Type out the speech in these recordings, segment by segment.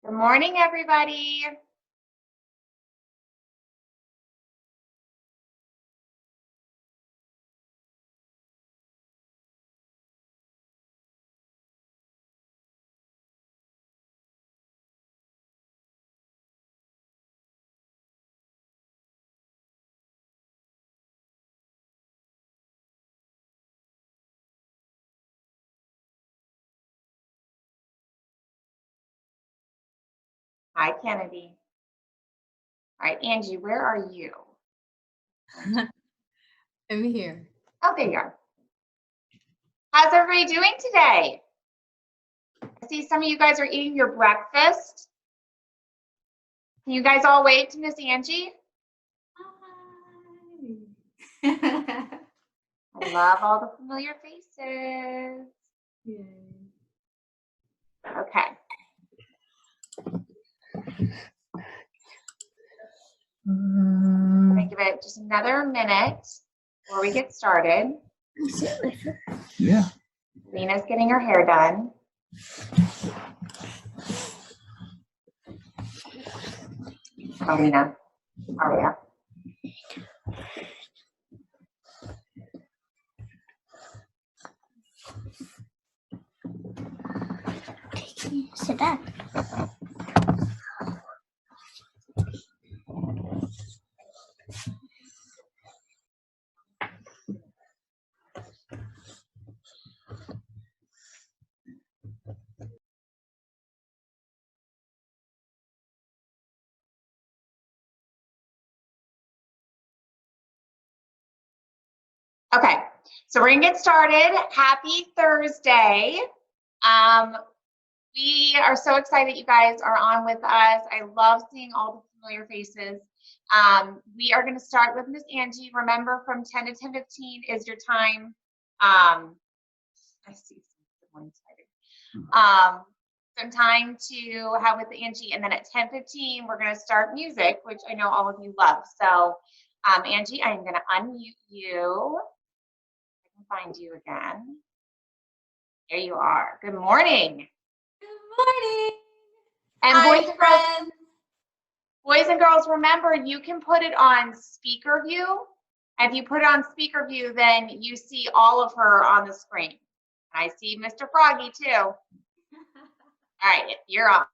Good morning, everybody. Hi, Kennedy. All right, Angie, where are you? I'm here. Oh, there you are. How's everybody doing today? I see some of you guys are eating your breakfast. Can you guys all wave to Miss Angie? Hi. I love all the familiar faces. Yay. Okay. I'm gonna give it just another minute before we get started. Yeah. Lena's getting her hair done. Oh, Lena. How are you? Sit back. Okay, so we're gonna get started. Happy Thursday. We are so excited you guys are on with us. I love seeing all the familiar faces. We are gonna start with Miss Angie. Remember, from 10 to 10:15 is your time. I see someone excited. Some time to have with Angie, and then at 10:15 we're gonna start music, which I know all of you love. So Angie, I'm gonna unmute you. Find you again. There you are. Good morning. Good morning. And Hi, boys and girls, remember you can put it on speaker view. And if you put it on speaker view, then you see all of her on the screen. I see Mr. Froggy too. All right, you're on.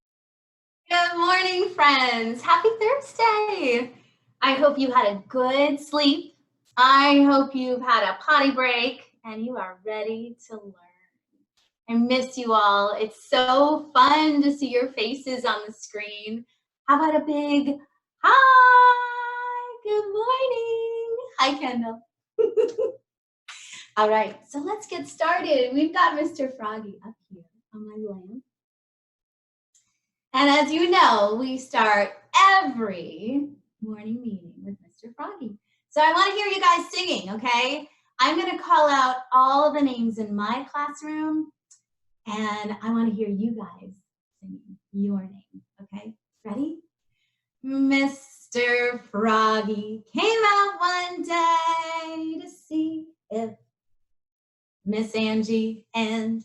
Good morning, friends. Happy Thursday. I hope you had a good sleep. I hope you've had a potty break and you are ready to learn. I miss you all. It's so fun to see your faces on the screen. How about a big hi? Good morning. Hi, Kendall. All right, so let's get started. We've got Mr. Froggy up here on my lamp. And as you know, we start every morning meeting with Mr. Froggy. So I want to hear you guys singing, okay? I'm going to call out all the names in my classroom, and I want to hear you guys singing your name, okay? Ready? Mr. Froggy came out one day to see if Miss Angie and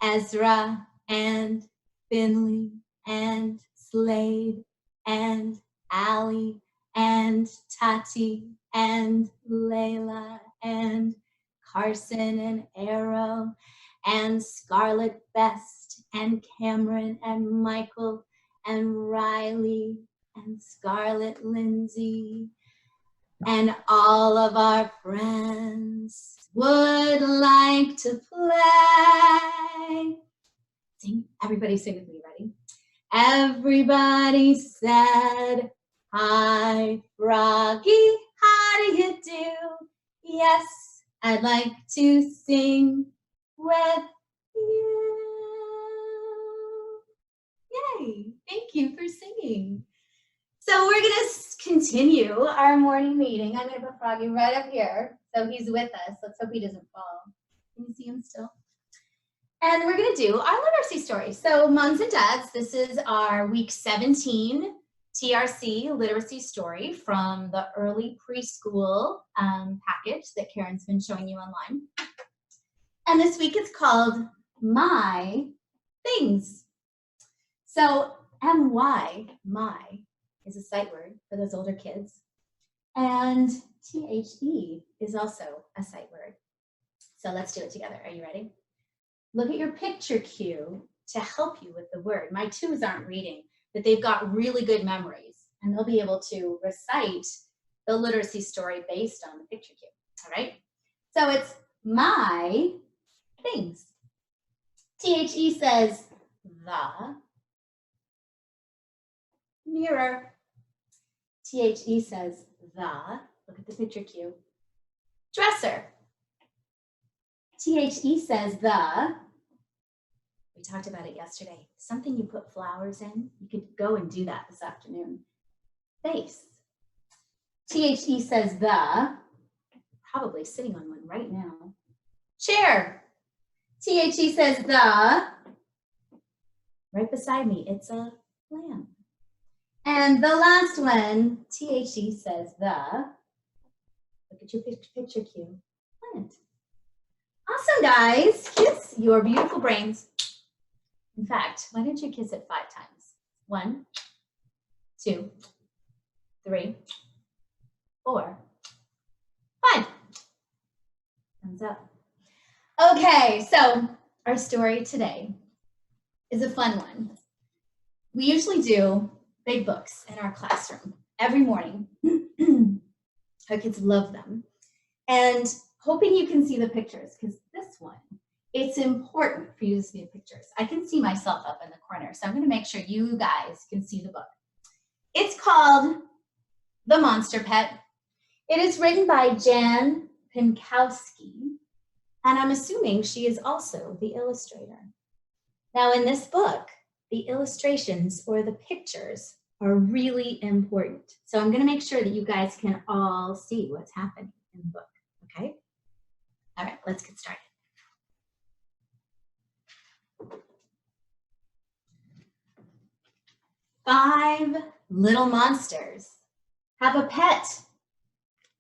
Ezra and Finley and Slade and Allie and Tati and Layla and Carson and Arrow and Scarlet Best and Cameron and Michael and Riley and Scarlet Lindsay and all of our friends would like to play. Sing, everybody sing with me, ready? Everybody said, hi, Froggy, how do you do? Yes, I'd like to sing with you. Yay, thank you for singing. So we're gonna continue our morning meeting. I'm gonna put Froggy right up here so he's with us. Let's hope he doesn't fall. Can you see him still? And we're gonna do our literacy story. So moms and dads, this is our week 17 TRC literacy story from the early preschool package that Karen's been showing you online. And this week it's called My Things. So M-Y, my, is a sight word for those older kids. And T-H-E is also a sight word. So let's do it together. Are you ready? Look at your picture cue to help you with the word. My twos aren't reading, but they've got really good memories, and they'll be able to recite the literacy story based on the picture cue. All right? So it's my things. T-H-E says the mirror. T-H-E says the, look at the picture cue, dresser. T-H-E says the, we talked about it yesterday, something you put flowers in. You could go and do that this afternoon. Vase. T-H-E says the, probably sitting on one right now. Chair. T-H-E says the, right beside me, it's a lamp. And the last one, T-H-E says the, look at your picture cue, plant. Awesome, guys. Kiss your beautiful brains. In fact, why don't you kiss it 5 times? 1, 2, 3, 4, 5. Thumbs up. Okay, so our story today is a fun one. We usually do big books in our classroom every morning. Our kids love them. And hoping you can see the pictures, because this one, it's important for you to see the pictures. I can see myself up in the corner, so I'm going to make sure you guys can see the book. It's called The Monster Pet. It is written by Jan Pinkowski, and I'm assuming she is also the illustrator. Now, in this book, the illustrations or the pictures are really important. So I'm going to make sure that you guys can all see what's happening in the book, okay? All right, let's get started. Five little monsters have a pet.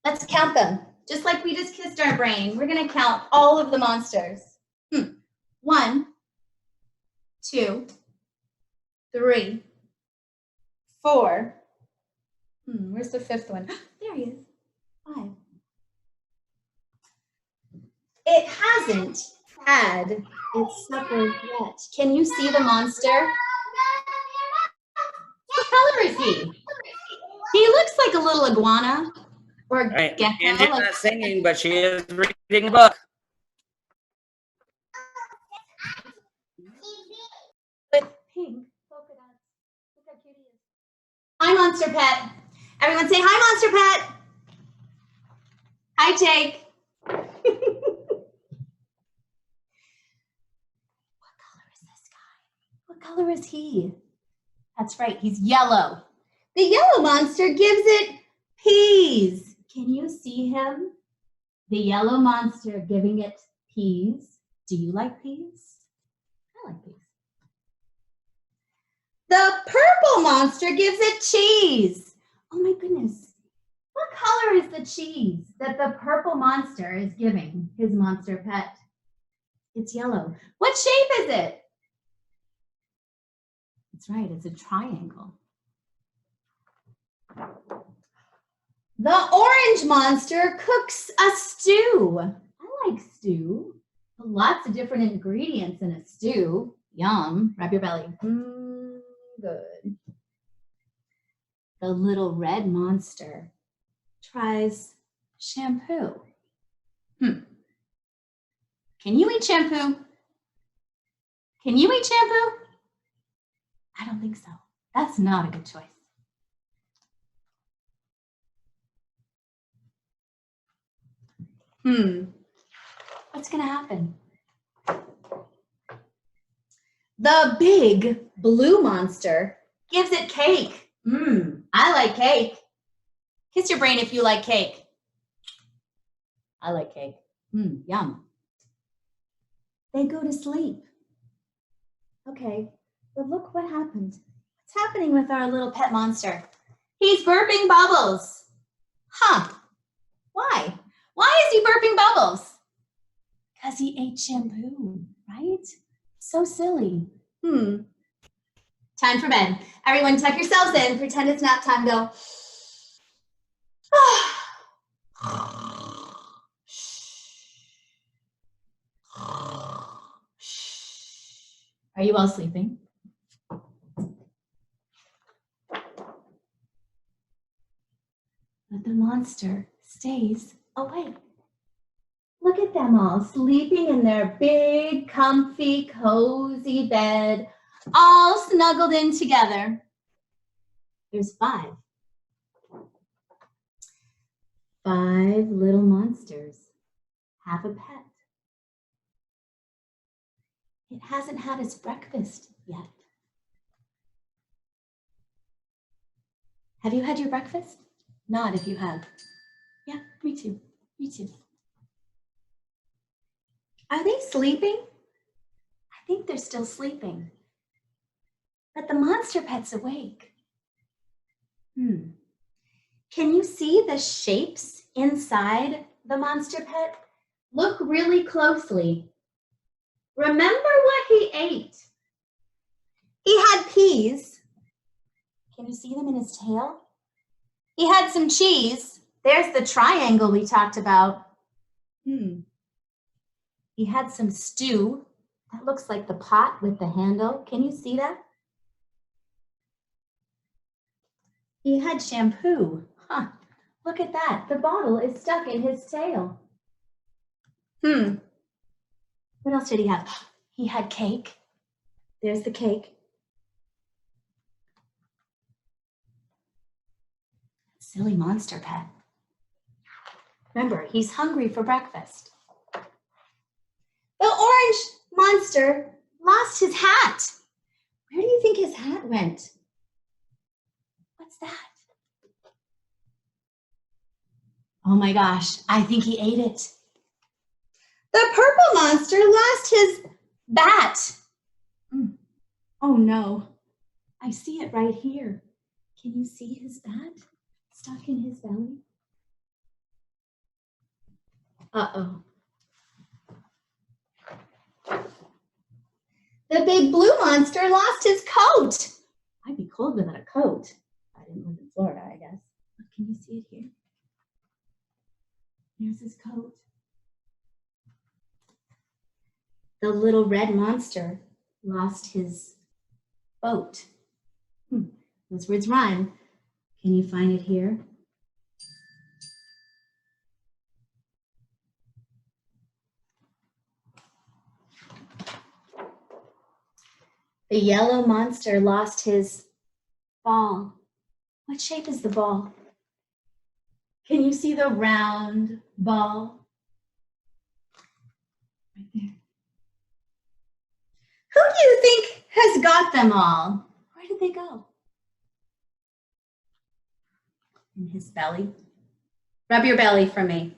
Let's count them. Just like we just kissed our brain, we're going to count all of the monsters. 1, 2, 3, 4. Where's the 5th one? There he is. 5. It hasn't had its supper yet. Can you see the monster? What color is he? He looks like a little iguana or Right. gecko. Angie's not singing, but she is reading a book. With pink polka dots. Look how cute he is. Hi, Monster Pet. Everyone say hi, Monster Pet. Hi, Jake. What color is this guy? What color is he? That's right, he's yellow. The yellow monster gives it peas. Can you see him? The yellow monster giving it peas. Do you like peas? I like peas. The purple monster gives it cheese. Oh my goodness. What color is the cheese that the purple monster is giving his monster pet? It's yellow. What shape is it? That's right, it's a triangle. The orange monster cooks a stew. I like stew. Lots of different ingredients in a stew. Yum. Wrap your belly. Good. The little red monster tries shampoo. Can you eat shampoo? Can you eat shampoo? I don't think so. That's not a good choice. What's gonna happen? The big blue monster gives it cake. I like cake. Kiss your brain if you like cake. I like cake. Yum. They go to sleep. Okay, but look what happened. What's happening with our little pet monster? He's burping bubbles. Why? Why is he burping bubbles? Because he ate shampoo, right? So silly. Time for bed. Everyone tuck yourselves in. Pretend it's nap time. Go. Are you all sleeping? But the monster stays awake. Look at them all sleeping in their big, comfy, cozy bed, all snuggled in together. There's 5. 5 little monsters have a pet. It hasn't had its breakfast yet. Have you had your breakfast? Nod if you have. Yeah, me too. Me too. Are they sleeping? I think they're still sleeping. But the monster pet's awake. Can you see the shapes inside the monster pet? Look really closely. Remember what he ate. He had peas. Can you see them in his tail? He had some cheese. There's the triangle we talked about. He had some stew. That looks like the pot with the handle. Can you see that? He had shampoo. Look at that. The bottle is stuck in his tail. What else did he have? He had cake. There's the cake. Silly monster pet. Remember, he's hungry for breakfast. The orange monster lost his hat. Where do you think his hat went? What's that? Oh my gosh, I think he ate it. The purple monster lost his bat. Oh no, I see it right here. Can you see his bat stuck in his belly? Uh-oh. The big blue monster lost his coat. I'd be cold without a coat. I didn't live in Florida, I guess. Can you see it here? Here's his coat. The little red monster lost his boat. Those words rhyme. Can you find it here? The yellow monster lost his ball. What shape is the ball? Can you see the round ball? Right there. Who do you think has got them all? Where did they go? In his belly. Rub your belly for me.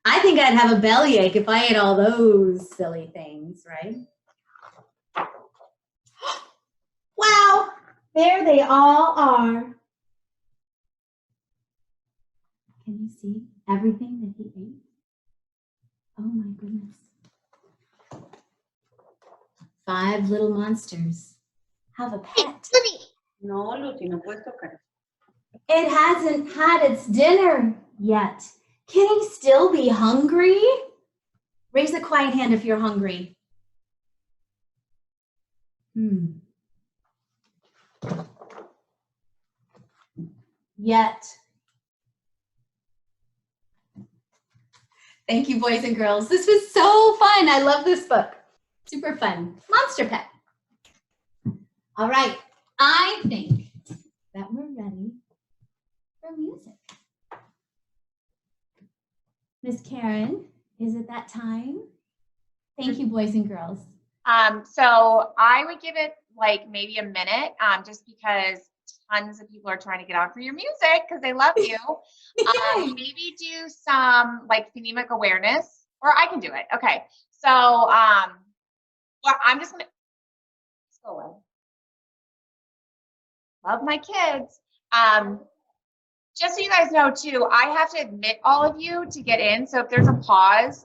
I think I'd have a bellyache if I ate all those silly things, right? Wow, there they all are. Can you see everything that he ate? Oh my goodness. 5 little monsters have a pet. No, Lucy, no puedes tocar. It hasn't had its dinner yet. Can he still be hungry? Raise a quiet hand if you're hungry. Yet. Thank you, boys and girls. This was so fun. I love this book. Super fun. Monster Pet. All right. I think that we're ready for music. Miss Karen, is it that time? Thank you, boys and girls. So I would give it like maybe a minute, just because tons of people are trying to get on for your music because they love you. Maybe do some like phonemic awareness, or I can do it. Okay. So, well, I'm just gonna go away. Love my kids. Just so you guys know too, I have to admit all of you to get in. So if there's a pause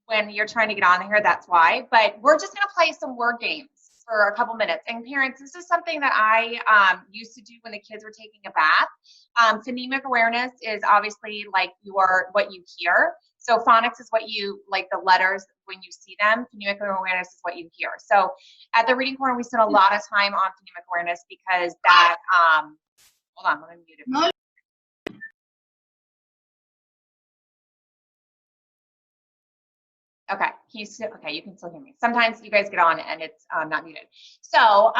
when you're trying to get on here, that's why. But we're just gonna play some word games. for a couple minutes. And parents, this is something that I used to do when the kids were taking a bath. Phonemic awareness is obviously like what you hear. So phonics is what you, like the letters when you see them. Phonemic awareness is what you hear. So at the Reading Corner, we spend a lot of time on phonemic awareness because that, hold on, let me mute it. No. Okay, okay, you can still hear me. Sometimes you guys get on and it's not muted. So,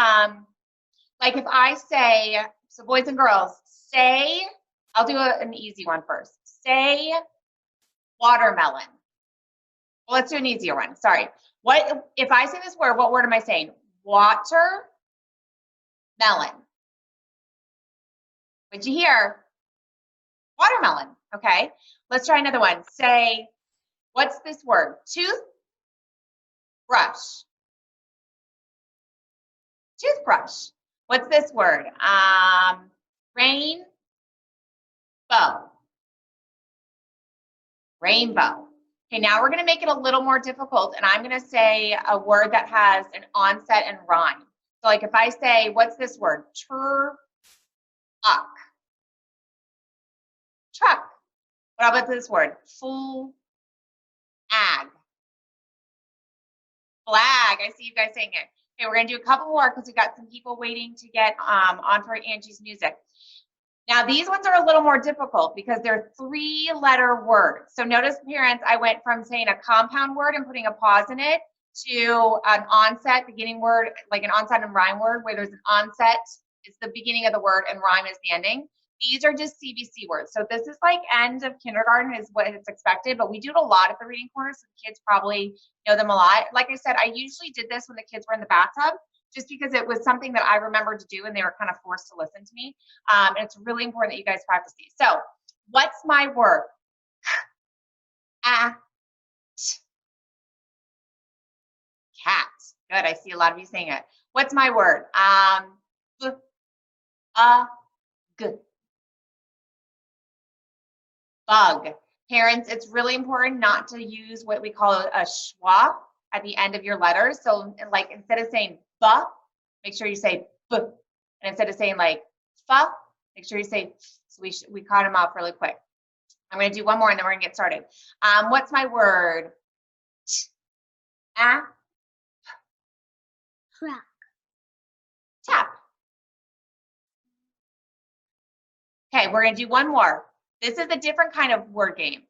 like if I say, so boys and girls, say, I'll do an easy one first. Say watermelon. Well, let's do an easier one. Sorry. What if I say this word? What word am I saying? Watermelon. What'd you hear? Watermelon. Okay. Let's try another one. Say, what's this word? Toothbrush. Toothbrush. What's this word? Rainbow. Rainbow. Okay, now we're going to make it a little more difficult, and I'm going to say a word that has an onset and rhyme. So like if I say, what's this word? Truck. Truck. What about this word? Flag. Flag. I see you guys saying it. Okay, we're going to do a couple more because we've got some people waiting to get on for Angie's music. Now, these ones are a little more difficult because they're 3-letter words. So notice, parents, I went from saying a compound word and putting a pause in it to an onset beginning word, like an onset and rhyme word where there's an onset, it's the beginning of the word, and rhyme is the ending. These are just CBC words. So this is like end of kindergarten is what it's expected, but we do it a lot at the Reading Corner, so the kids probably know them a lot. Like I said, I usually did this when the kids were in the bathtub, just because it was something that I remembered to do and they were kind of forced to listen to me. And it's really important that you guys practice these. So what's my word? Cat. Good, I see a lot of you saying it. What's my word? Good. Bug. Parents, it's really important not to use what we call a schwa at the end of your letters. So like instead of saying ba, make sure you say b. And instead of saying like fa, make sure you say f. So we caught them off really quick. I'm going to do one more and then we're going to get started. What's my word? Tap. Okay, we're going to do one more. This is a different kind of word game.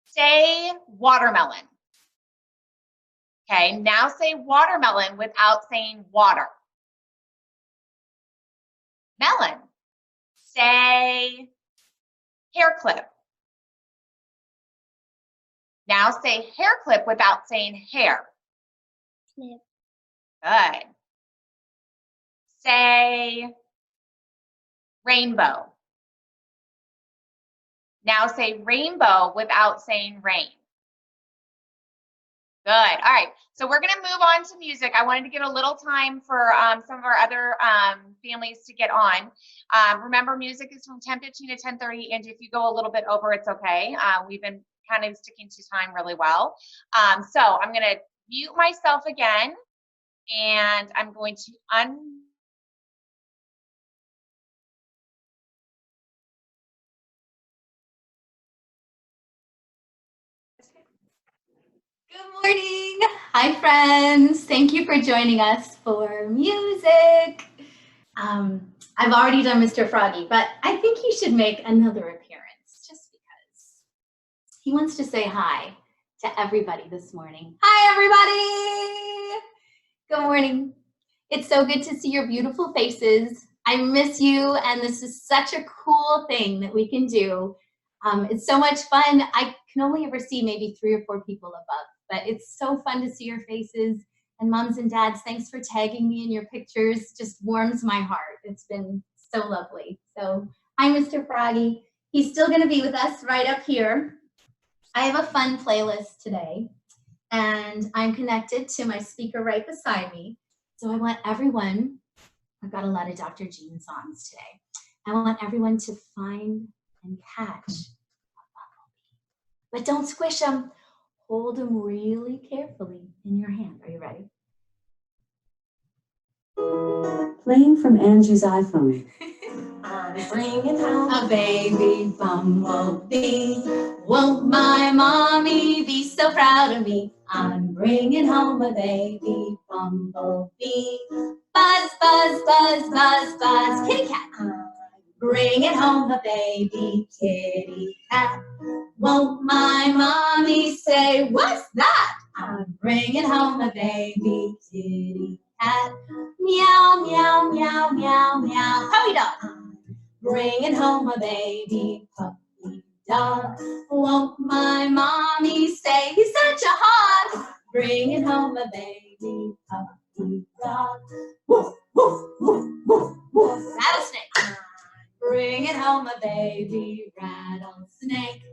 Say watermelon. Okay, now say watermelon without saying water. Melon. Say hair clip. Now say hair clip without saying hair. Clip. Good. Say rainbow. Now say rainbow without saying rain. Good. All right. So we're going to move on to music. I wanted to give a little time for some of our other families to get on. Remember, music is from 10:15 to 10:30, and if you go a little bit over, it's okay. We've been kind of sticking to time really well. So I'm going to mute myself again, and I'm going to Good morning. Hi, friends. Thank you for joining us for music. I've already done Mr. Froggy, but I think he should make another appearance just because he wants to say hi to everybody this morning. Hi, everybody. Good morning. It's so good to see your beautiful faces. I miss you, and this is such a cool thing that we can do. It's so much fun. I can only ever see maybe 3 or 4 people above, but it's so fun to see your faces. And moms and dads, thanks for tagging me in your pictures. Just warms my heart. It's been so lovely. So hi, Mr. Froggy. He's still going to be with us right up here. I have a fun playlist today, and I'm connected to my speaker right beside me. So I want everyone, I've got a lot of Dr. Jean songs today. I want everyone to find and catch a bumblebee. But don't squish them. Hold them really carefully in your hand. Are you ready? Playing from Angie's iPhone. I'm bringing home a baby bumblebee. Won't my mommy be so proud of me? I'm bringing home a baby bumblebee. Buzz, buzz, buzz, buzz, buzz. Kitty cat. I'm bringing home a baby kitty cat. Won't my mommy say, what's that? I'm bringing home a baby kitty cat. Meow, meow, meow, meow, meow. Puppy dog. Bringing home a baby puppy dog. Won't my mommy say, he's such a hog? Bringing home a baby puppy dog. Woof, woof, woof, woof, woof. Rattlesnake. Bringing home a baby rattlesnake.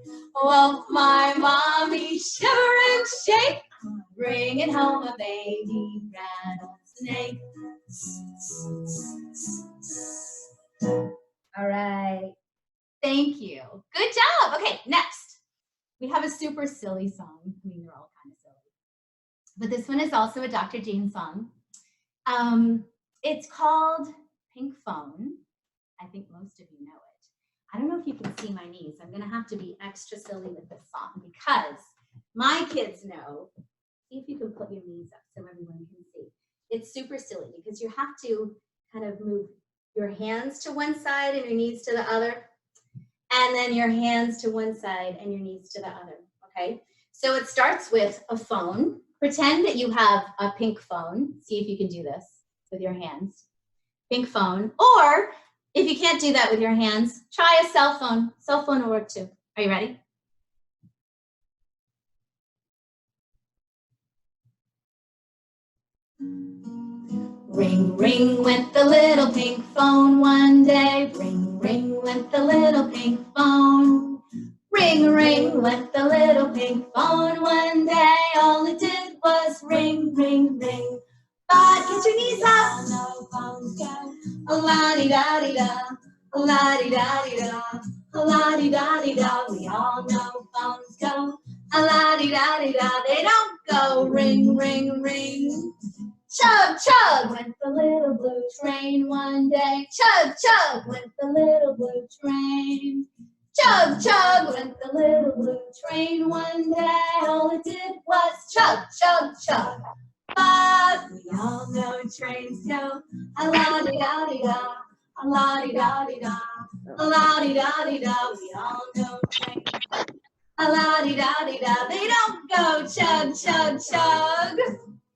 Won't my mommy shiver and shake? Bringing home a baby rattlesnake. All right. Thank you. Good job. Okay, next. We have a super silly song. I mean, they're all kind of silly. But this one is also a Dr. Jane song. It's called Pink Phone. I think most of you know it. I don't know if you can see my knees. I'm going to have to be extra silly with this song because my kids know. See if you can put your knees up so everyone can see. It's super silly because you have to kind of move your hands to one side and your knees to the other, and then your hands to one side and your knees to the other, okay? So it starts with a phone. Pretend that you have a pink phone. See if you can do this with your hands. Pink phone. Or if you can't do that with your hands, try a cell phone. Cell phone will work too. Are you ready? Ring, ring went the little pink phone one day. Ring, ring went the little pink phone. Ring, ring went the little pink phone one day. All it did was ring, ring, ring. But get your knees up. No phones go. A-la-di-da-di-da. A-la-di-da-di-da. A-la-di-da-di-da. We all know phones go. A-la-di-da-di-da. They don't go ring, ring, ring. Chug, chug, went the little blue train one day. Chug, chug, went the little blue train. Chug, chug, went the little blue train one day. All it did was chug, chug, chug. But we all know trains go a-la-di-da-di-da, a-la-di-da-di-da, a-la-di-da-di-da. We all know trains go a-la-di-da-di-da. They don't go chug, chug, chug.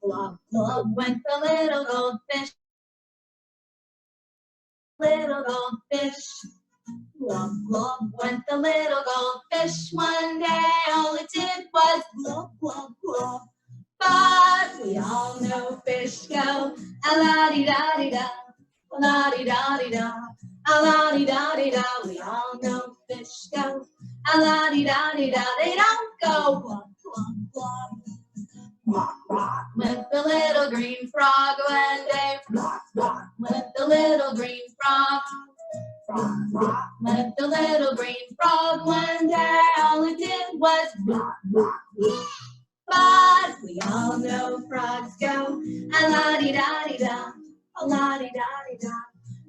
Glub, glub went the little goldfish. Little goldfish. Glub, glub went the little goldfish one day. All it did was glub, glub, glub. But we all know fish go a-la-di-da-di-da, a-la-di-da-di-da, a-la-di-da-di-da. We all know fish go a-la-di-da-di-da. They don't go glub, glub, glub. Rock, rock, went the little green frog one day. Rock, rock, went the little green frog. Rock, rock, went the little green frog one day. All it did was rock, rock, rock. But we all know frogs go a-la-di-da-di-da, a-la-di-da-di-da,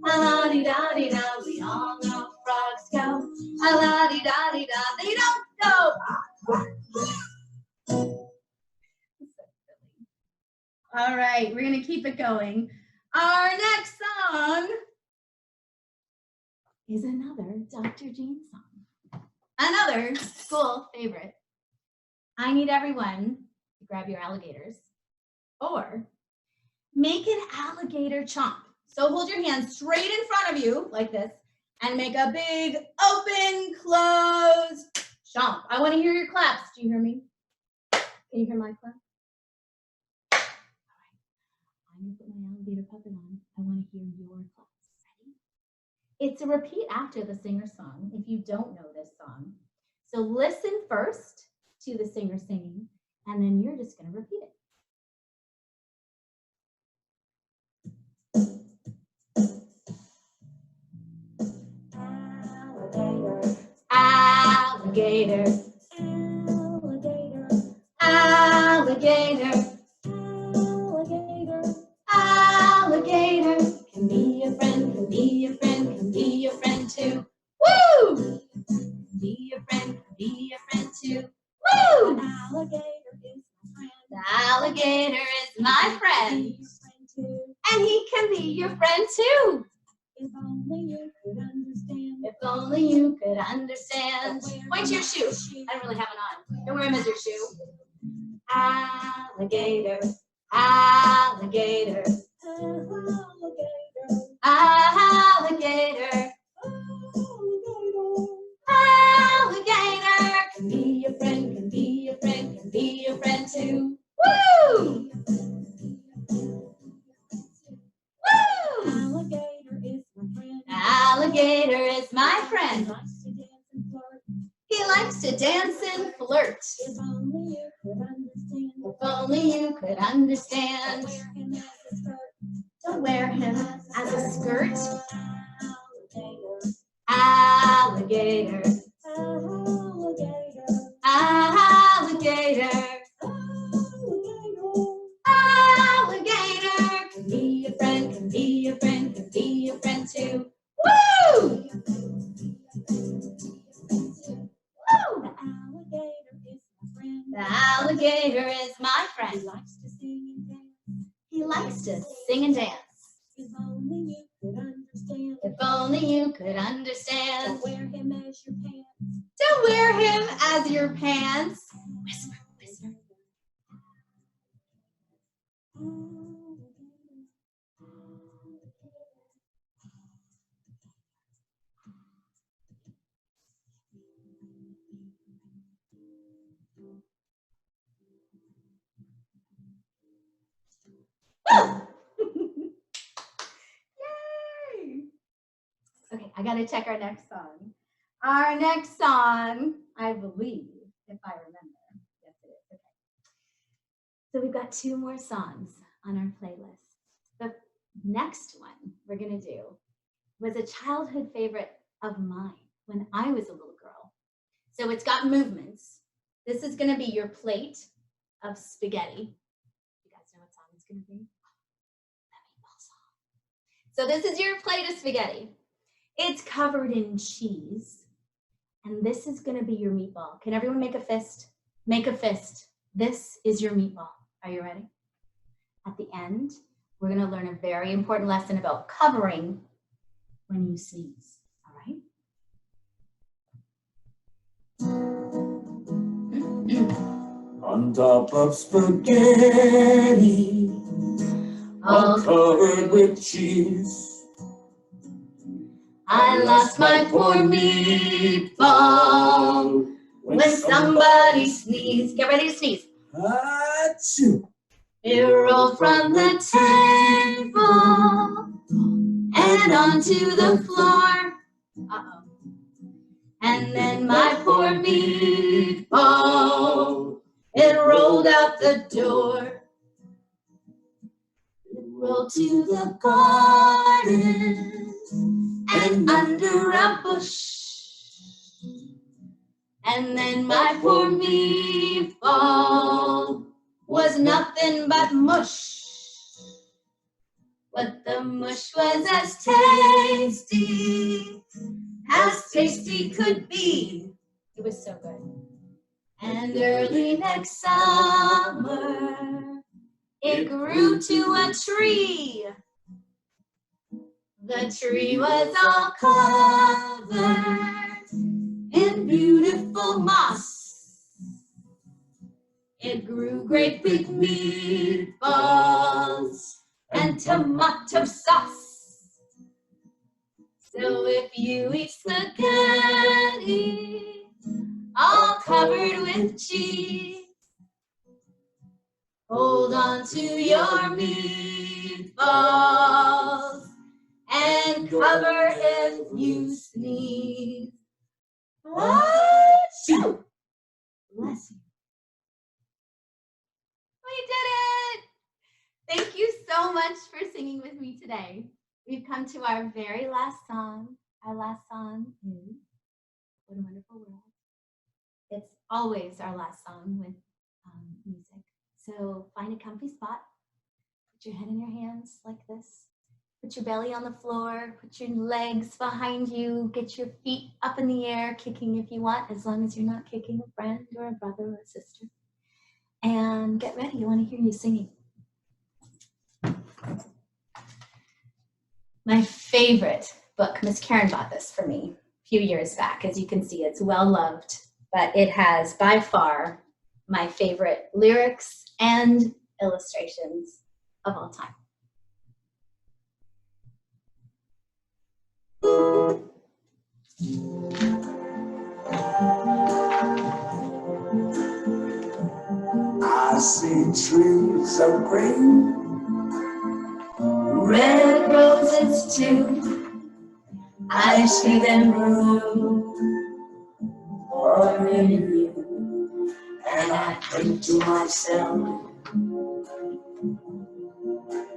a-la-di-da-di-da. We all know frogs go a-la-di-da-di-da. They don't go quack, quack, quack. All right, we're going to keep it going. Our next song is another Dr. Jane song. Another school favorite. I need everyone to grab your alligators or make an alligator chomp. So hold your hands straight in front of you like this and make a big open, close chomp. I want to hear your claps. Do you hear me? Can you hear my clap? All right. I'm going to put my alligator puppet on. I want to hear your claps. Ready? It's a repeat after the singer song if you don't know this song. So listen first to the singer singing, and then you're just going to repeat it. Alligator, alligator, alligator, alligator, alligator can be your friend, can be your friend, can be your friend too. Woo! Be your friend, can be your friend too. Woo! The alligator is my friend. And he can be your friend too. If only you could understand. If only you could understand. Point your shoe. I don't really have it on. Don't wear him as your shoe. Alligator, alligator, alligator, alligator. Can be your friend, can be your friend, can be your friend too. Woo! Woo! Alligator is my friend. He likes to dance and flirt. If only you could understand. If only you could understand. Don't wear him as a skirt. Alligator. Alligator. Alligator. Can be your friend, can be your friend, can be your friend too. Woo! Woo! The alligator is my friend. He likes to sing and dance. He likes to sing and dance. If only you could understand. If only you could understand. Don't wear him as your pants. Don't wear him as your pants. Whisper, whisper. Yay! Okay, I gotta check our next song. Our next song, I believe, if I remember. Yes, it is. Okay. So we've got 2 more songs on our playlist. The next one we're gonna do was a childhood favorite of mine when I was a little girl. So it's got movements. This is gonna be your plate of spaghetti. You guys know what song it's gonna be? The meatball song. So this is your plate of spaghetti. It's covered in cheese. And this is gonna be your meatball. Can everyone make a fist? Make a fist. This is your meatball. Are you ready? At the end, we're gonna learn a very important lesson about covering when you sneeze, all right? On top of spaghetti, all covered with cheese. I lost my poor meatball when somebody sneezed. Get ready to sneeze. Achoo! It rolled from the table and onto the floor. Uh-oh. And then my poor meatball, it rolled out the door. It rolled to the garden and under a bush. And then my poor meatball was nothing but mush. But the mush was as tasty could be. It was so good. And early next summer, it grew to a tree. The tree was all covered in beautiful moss. It grew great big meatballs and tomato sauce. So if you eat spaghetti all covered with cheese, hold on to your meatballs and cover if you sneeze. Achoo! Bless you. We did it! Thank you so much for singing with me today. We've come to our very last song. Our last song is What a Wonderful World. It's always our last song with music. So find a comfy spot, put your head in your hands like this, Put your belly on the floor, put your legs behind you, get your feet up in the air, kicking if you want, as long as you're not kicking a friend or a brother or a sister. And get ready, I want to hear you singing. My favorite book, Miss Karen bought this for me a few years back. As you can see, it's well loved, but it has by far my favorite lyrics and illustrations of all time. I see trees of green, Red roses too, I see them bloom for for me, you. and I think to myself,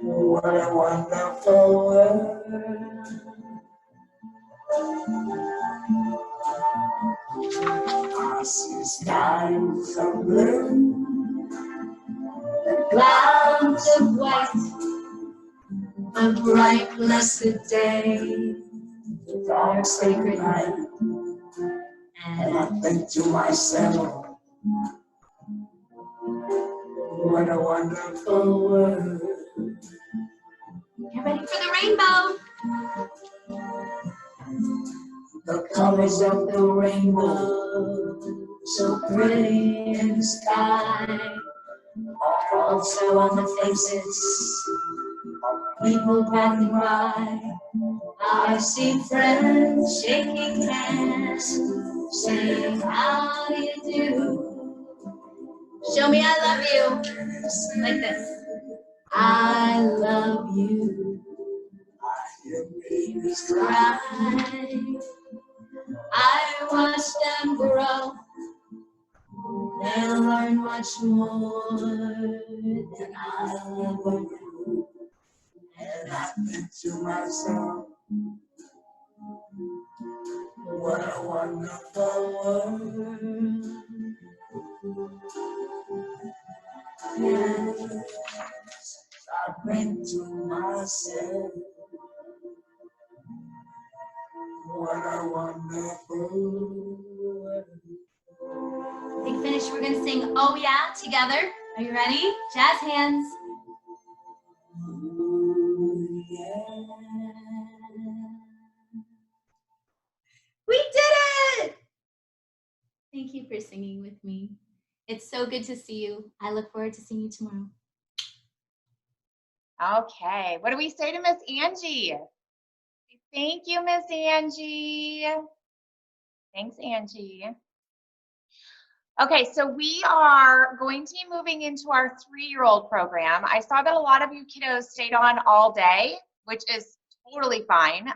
what a wonderful world. I see skies of blue, Clouds of white, a bright blessed day, dark sacred night, and I and think to myself, what a wonderful world. get ready for the rainbow. The colors of the rainbow, so pretty in the sky, are also on the faces of people passing by. I see friends shaking hands, saying, how do you do? Show me I love you, like this. I love you. I hear babies Cry. cry, I watch them grow. They'll learn much more than I'll ever do. and I think to myself, what a wonderful world. Yes, I think to myself, what a wonderful world. Big finish, we're gonna sing Oh Yeah together. Are you ready? Jazz hands. Ooh, yeah. We did it! Thank you for singing with me. It's so good to see you. I look forward to seeing you tomorrow. Okay, what do we say to Miss Angie? Thank you, Miss Angie. Thanks, Angie. Okay, so we are going to be moving into our 3-year-old program. I saw that a lot of you kiddos stayed on all day, which is totally fine.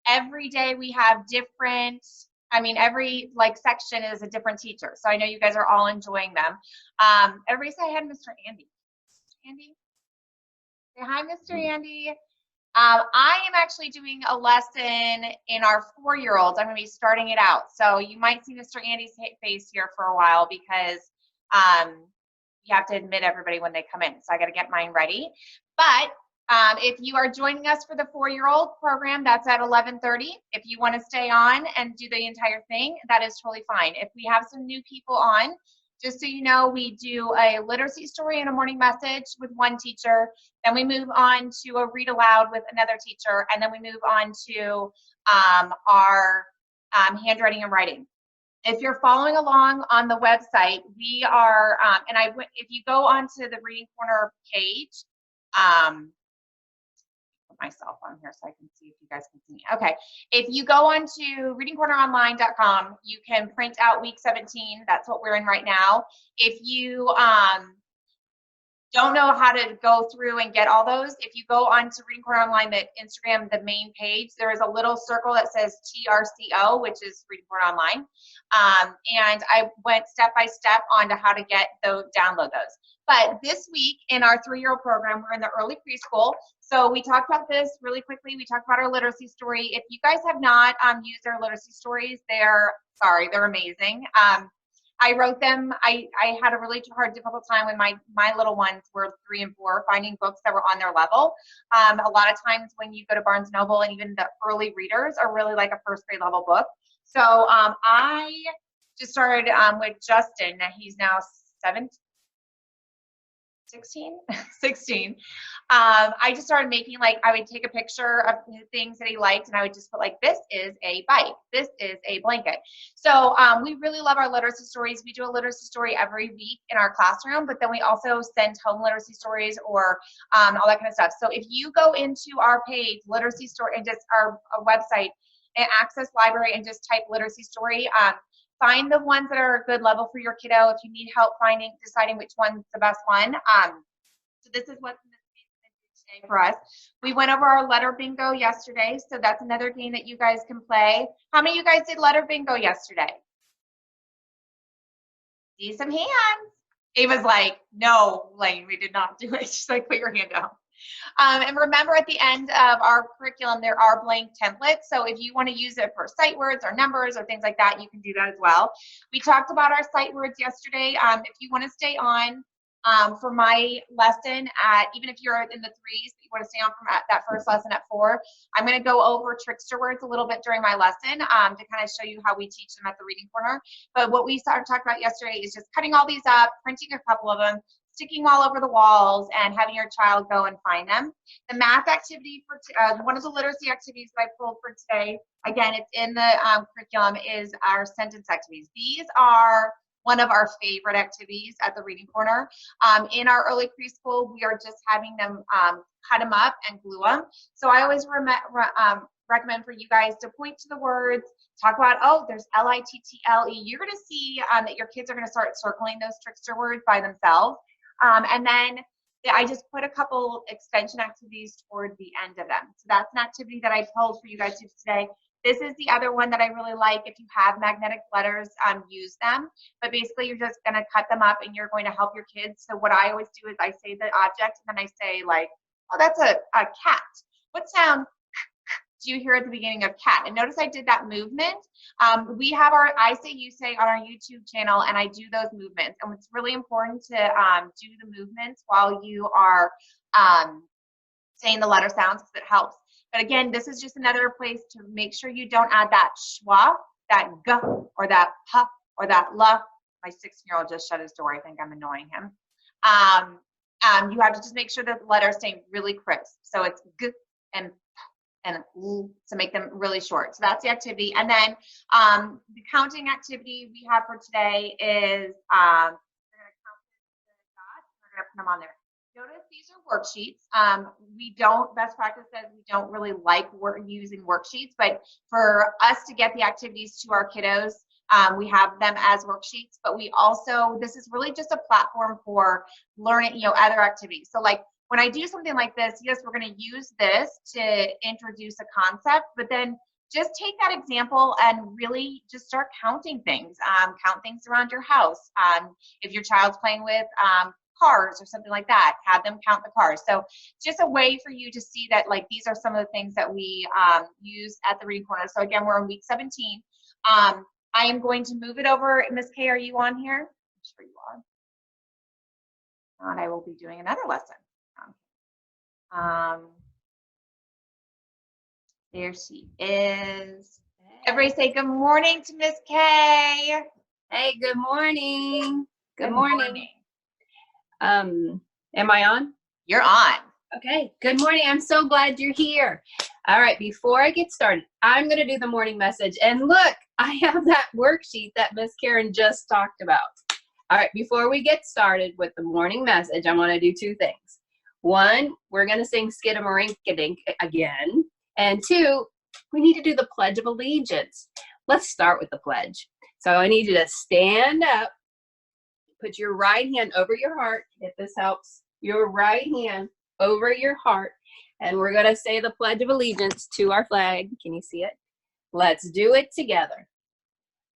Every day we have different, every section is a different teacher. So I know you guys are all enjoying them. Everybody say hi to Mr. Andy. Andy? Say hi, Mr. Andy. I am actually doing a lesson in our 4-year-olds. I'm going to be starting it out. So you might see Mr. Andy's face here for a while because you have to admit everybody when they come in. So I got to get mine ready. But if you are joining us for the 4-year-old program, that's at 11:30. If you want to stay on and do the entire thing, that is totally fine. If we have some new people on, just so you know, we do a literacy story and a morning message with one teacher. Then we move on to a read aloud with another teacher. And then we move on to our handwriting and writing. If you're following along on the website, we are, if you go onto the Reading Corner page, put myself on here so I can see if you guys can see me. Okay, if you go on to readingcorneronline.com, you can print out week 17. That's what we're in right now. If you don't know how to go through and get all those, if you go on to Reading Corner Online, the Instagram, the main page, there is a little circle that says TRCO, which is Reading Corner Online. And I went step by step on to how to download those. But this week in our 3-year-old program, we're in the early preschool. So we talked about this really quickly. We talked about our literacy story. If you guys have not used our literacy stories, they're amazing. I wrote them. I had a really difficult time when my little ones were 3 and 4, finding books that were on their level. A lot of times when you go to Barnes & Noble, and even the early readers are really like a first grade level book. So I just started with Justin. He's now 16. I just started making, like, I would take a picture of the things that he liked, and I would just put, like, this is a bike, this is a blanket. So we really love our literacy stories. We do a literacy story every week in our classroom, but then we also send home literacy stories or all that kind of stuff. So if you go into our page, literacy story, and just our website and Access Library, and just type literacy story, find the ones that are a good level for your kiddo. If you need help deciding which one's the best one. So this is what's in this game today for us. We went over our letter bingo yesterday, so that's another game that you guys can play. How many of you guys did letter bingo yesterday? See some hands. Ava's like, no, Lane, we did not do it. She's like, put your hand down. And remember, at the end of our curriculum, there are blank templates. So if you want to use it for sight words or numbers or things like that, you can do that as well. We talked about our sight words yesterday. If you want to stay on for my lesson, even if you're in the 3s, you want to stay on from that first lesson at 4, I'm going to go over trickster words a little bit during my lesson to kind of show you how we teach them at the Reading Corner. But what we started talking about yesterday is just cutting all these up, printing a couple of them, sticking them all over the walls, and having your child go and find them. The math activity for one of the literacy activities that I pulled for today, again, it's in the curriculum, is our sentence activities. These are one of our favorite activities at the Reading Corner. In our early preschool, we are just having them cut them up and glue them. So I always recommend for you guys to point to the words, talk about, oh, there's L-I-T-T-L-E. You're going to see that your kids are going to start circling those trickster words by themselves. And then I just put a couple extension activities toward the end of them. So that's an activity that I told for you guys to do today. This is the other one that I really like. If you have magnetic letters, use them. But basically, you're just going to cut them up, and you're going to help your kids. So what I always do is I say the object, and then I say, like, oh, that's a cat. What sound do you hear at the beginning of cat? And notice I did that movement. We have our I Say You Say on our YouTube channel, and I do those movements. And it's really important to do the movements while you are saying the letter sounds, because it helps. But again, this is just another place to make sure you don't add that schwa, that g, or that p, or that l. My 16-year-old just shut his door. I think I'm annoying him. You have to just make sure that the letters stay really crisp. So it's g and l, to make them really short. So that's the activity. And then the counting activity we have for today is we're going to count the dots. We're going to put them on there. Notice these are worksheets. Best practice says we don't really like using worksheets, but for us to get the activities to our kiddos, we have them as worksheets, but we also, this is really just a platform for learning, other activities. So like when I do something like this, yes, we're going to use this to introduce a concept, but then just take that example and really just start counting things. Count things around your house. If your child's playing with cars or something like that, have them count the cars. So just a way for you to see that, like, these are some of the things that we use at the Reading Corner. So again, we're on week 17. I am going to move it over. Ms. K, are you on here? I'm sure you are. And I will be doing another lesson. There she is. Everybody say good morning to Miss K. Hey, good morning. Good morning. Am I on? You're on. Okay, good morning. I'm so glad you're here. All right, before I get started, I'm going to do the morning message. And look, I have that worksheet that Miss Karen just talked about. All right, before we get started with the morning message, I want to do 2 things. 1, we're going to sing Skidamarinka-dink again. And 2, we need to do the Pledge of Allegiance. Let's start with the pledge. So I need you to stand up. Put your right hand over your heart, if this helps. Your right hand over your heart. And we're going to say the Pledge of Allegiance to our flag. Can you see it? Let's do it together.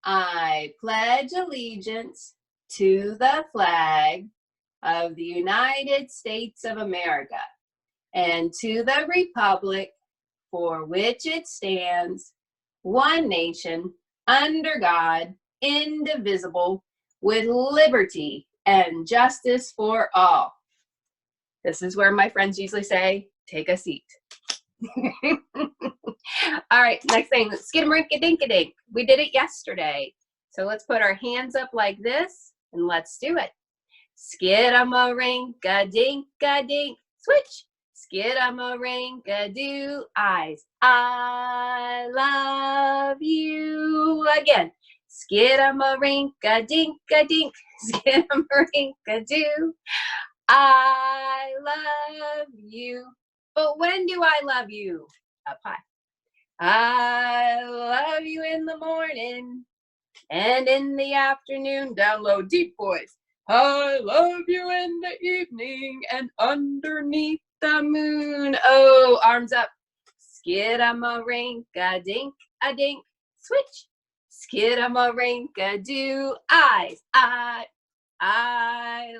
I pledge allegiance to the flag of the United States of America and to the republic for which it stands, one nation, under God, indivisible, with liberty and justice for all. This is where my friends usually say, take a seat. All right, next thing, skidamarinka-dinka-dink. We did it yesterday. So let's put our hands up like this and let's do it. Skidamarinka-dinka-dink, switch. Skidamarinka-doo, eyes. I love you. Again. Skidamarinka-dinka-dink, skidamarinka-doo, I love you. But when do I love you? Up high. I love you in the morning and in the afternoon. Down low, deep voice. I love you in the evening and underneath the moon. Oh, arms up. Skidamarinka-dink-a-dink. Switch. Skidamarinka-doo, eyes. I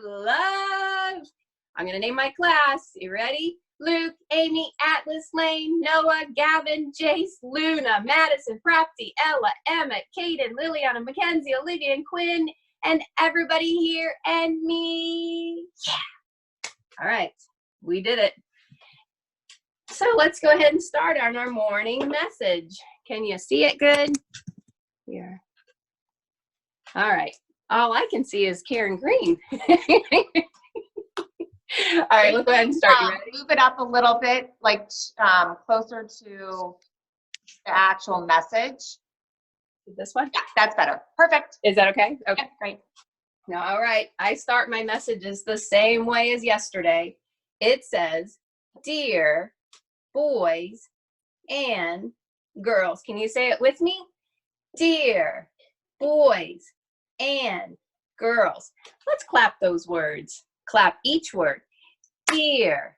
love. I'm going to name my class. You ready? Luke, Amy, Atlas, Lane, Noah, Gavin, Jace, Luna, Madison, Prapti, Ella, Emma, Kaden, Liliana, Mackenzie, Olivia, and Quinn, and everybody here and me. Yeah. All right. We did it. So let's go ahead and start on our morning message. Can you see it good? Here. All right. All I can see is Karen Green. All right, let's go ahead and start. You ready? Move it up a little bit, like closer to the actual message. This one? Yeah, that's better. Perfect. Is that okay? Okay. Yeah, great. Now, all right. I start my messages the same way as yesterday. It says, dear boys and girls. Can you say it with me? Dear boys and girls. Let's clap those words. Clap each word. Dear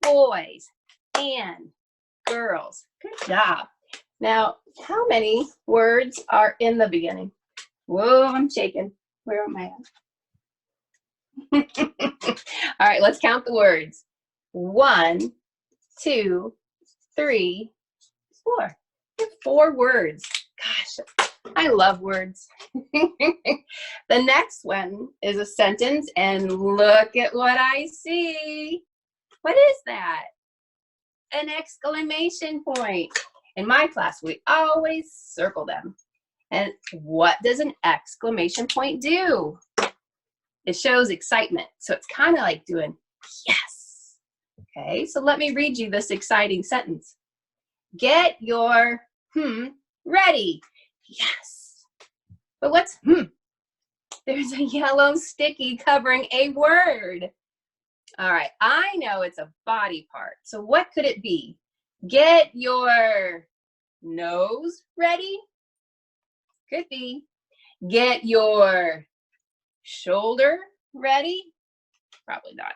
boys and girls. Good job. Now, how many words are in the beginning? Whoa, I'm shaking. Where am I at? All right, let's count the words. 1, 2, 3, 4. 4 words. Gosh, I love words. The next one is a sentence, and look at what I see. What is that? An exclamation point. In my class, we always circle them. And what does an exclamation point do? It shows excitement. So it's kind of like doing yes. Okay, so let me read you this exciting sentence. Get your ready. Yes. But what's There's a yellow sticky covering a word. All right, I know it's a body part. So what could it be? Get your nose ready. Could be. Get your shoulder ready. Probably not.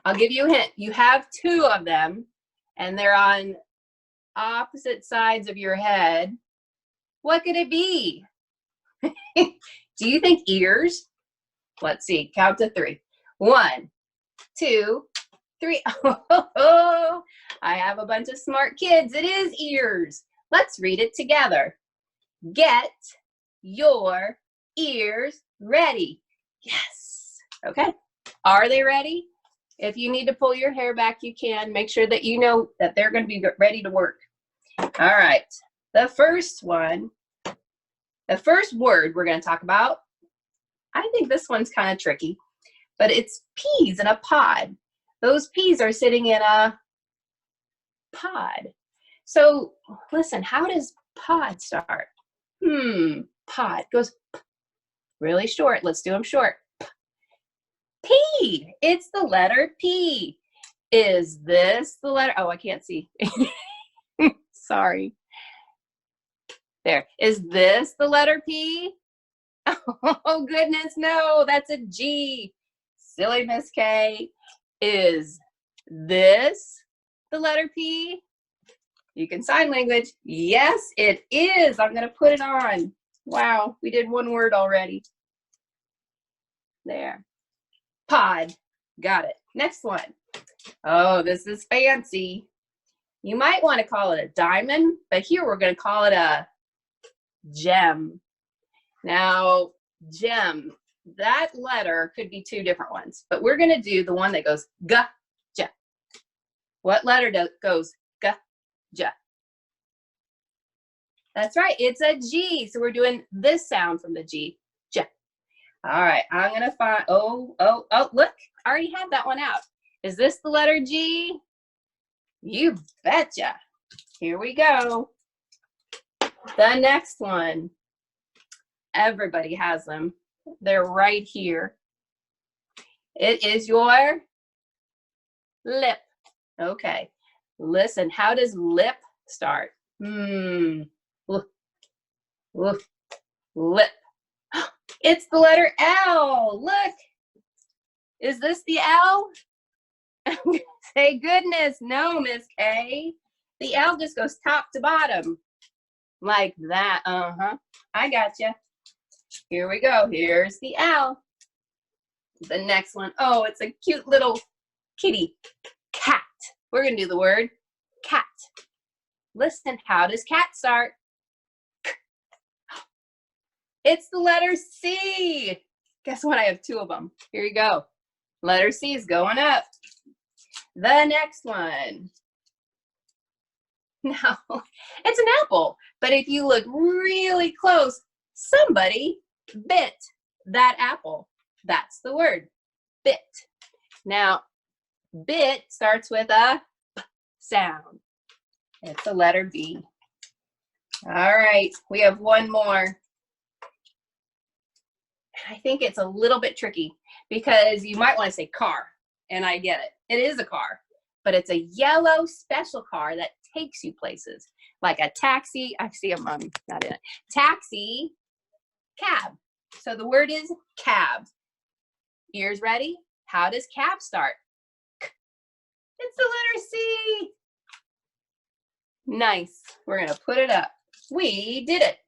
I'll give you a hint. You have 2 of them, and they're on opposite sides of your head. What could it be? Do you think ears? Let's see. Count to 3. 1, 2, 3. Oh, I have a bunch of smart kids. It is ears. Let's read it together. Get your ears ready. Yes. Okay. Are they ready? If you need to pull your hair back, you can. Make sure that you know that they're going to be ready to work. All right. The first one, the first word we're going to talk about, I think this one's kind of tricky, but it's peas in a pod. Those peas are sitting in a pod. So listen, how does pod start? Pod goes really short. Let's do them short. P. It's the letter P. Is this the letter? Oh, I can't see. Sorry. There. Is this the letter P? Oh, goodness, no. That's a G. Silly Miss K. Is this the letter P? You can sign language. Yes, it is. I'm going to put it on. Wow, we did 1 word already. There. Pod. Got it. Next one. Oh, this is fancy. You might want to call it a diamond, but here we're going to call it a gem. Now, Jem, that letter could be two different ones, but we're going to do the one that goes G-ja. What letter goes G-ja? That's right, it's a G. So we're doing this sound from the G, J. All right, I'm going to find, oh, look, I already have that one out. Is this the letter G? You betcha. Here we go. The next one. Everybody has them. They're right here. It is your lip. Okay. Listen, how does lip start? Lip. It's the letter L. Look. Is this the L? Say goodness. No, Miss K. The L just goes top to bottom. Like that. I gotcha. Here we go. Here's the L. The next one. Oh, it's a cute little kitty. Cat. We're going to do the word cat. Listen, how does cat start? It's the letter C. Guess what? I have two of them. Here you go. Letter C is going up. The next one. Now, it's an apple, but if you look really close, somebody bit that apple. That's the word, bit. Now, bit starts with a B sound. It's the letter B. All right, we have one more. I think it's a little bit tricky because you might want to say car, and I get it. It is a car, but it's a yellow special car that takes you places, like a taxi. I see a mom, not in it. Taxi, cab. So the word is cab. Ears ready? How does cab start? It's the letter C. Nice. We're going to put it up. We did it.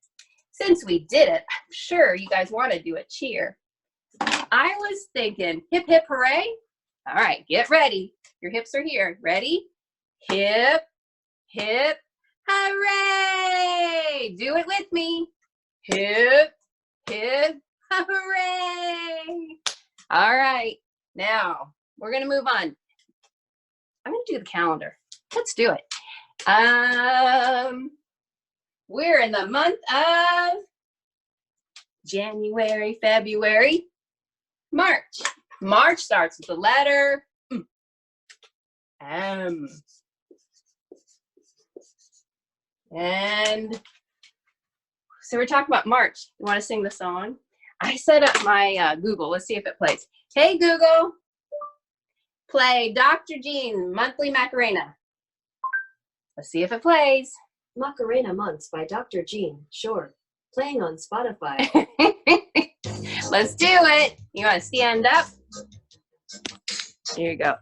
Since we did it, I'm sure you guys want to do a cheer. I was thinking hip, hip, hooray. All right, get ready. Your hips are here. Ready? Hip, hip, hooray. Do it with me. Hip, hip, hooray. All right, now we're going to move on. I'm going to do the calendar. Let's do it. We're in the month of January, February, March. March starts with the letter M. And so we're talking about March. You want to sing the song? I set up my Google. Let's see if it plays. Hey, Google, play Dr. Jean's Monthly Macarena. Let's see if it plays. Macarena Months by Dr. Jean. Sure. Playing on Spotify. Let's do it. You want to stand up? Here you go.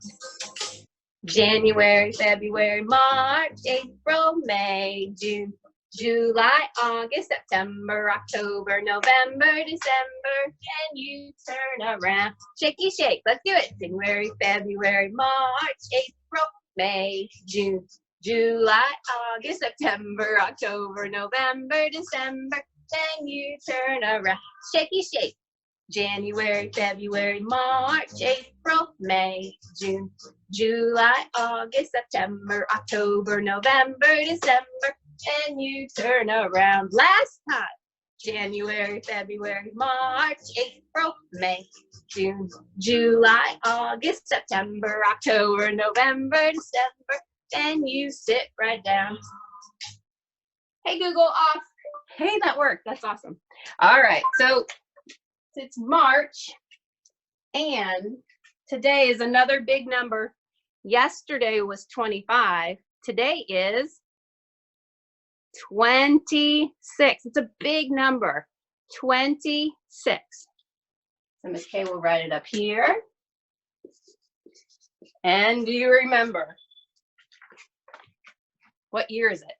January, February, March, April, May, June, July, August, September, October, November, December. Can you turn around? Shakey shake. Let's do it. January, February, March, April, May, June, July, August, September, October, November, December. Can you turn around? Shakey shake. January, February, March, April, May, June, July, August, September, October, November, December. Can you turn around? Last time. January, February, March, April, May, June, July, August, September, October, November, December. Can you sit right down? Hey, Google, off. Hey, that worked. That's awesome. All right. So it's March, and today is another big number. Yesterday was 25. Today is 26. It's a big number. 26. So Ms. K will write it up here. And do you remember? What year is it?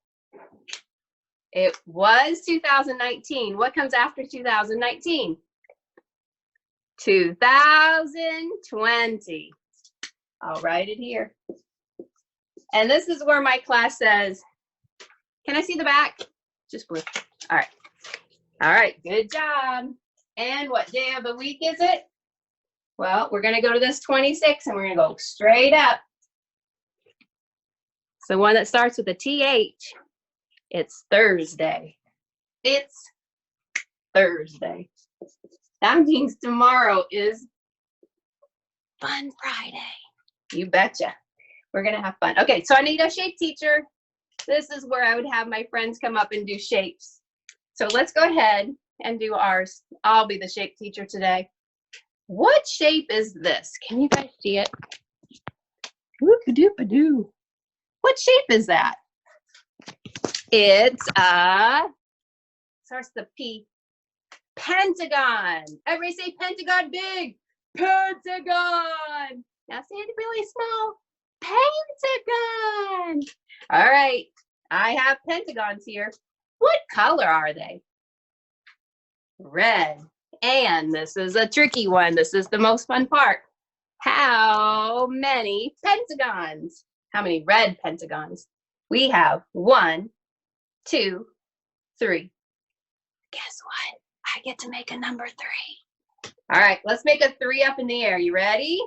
It was 2019. What comes after 2019? 2020. I'll write it here. And this is where my class says, can I see the back? Just blue. All right. All right, good job. And what day of the week is it? Well, we're gonna go to this 26 and we're gonna go straight up. It's the one that starts with a TH. It's Thursday. It's Thursday. That means tomorrow is Fun Friday. You betcha. We're gonna have fun. Okay, so I need a shape teacher. This is where I would have my friends come up and do shapes. So let's go ahead and do ours. I'll be the shape teacher today. What shape is this? Can you guys see it? Whoop-a-doop-a-doo. What shape is that? It's a, starts with a P, pentagon. Everybody say pentagon big. Pentagon. Now say it really small. Pentagon. All right, I have pentagons here. What color are they? Red. And this is a tricky one. This is the most fun part. How many pentagons? How many red pentagons? We have 1, 2, 3. Guess what? I get to make a number 3. All right, let's make a 3 up in the air. You ready?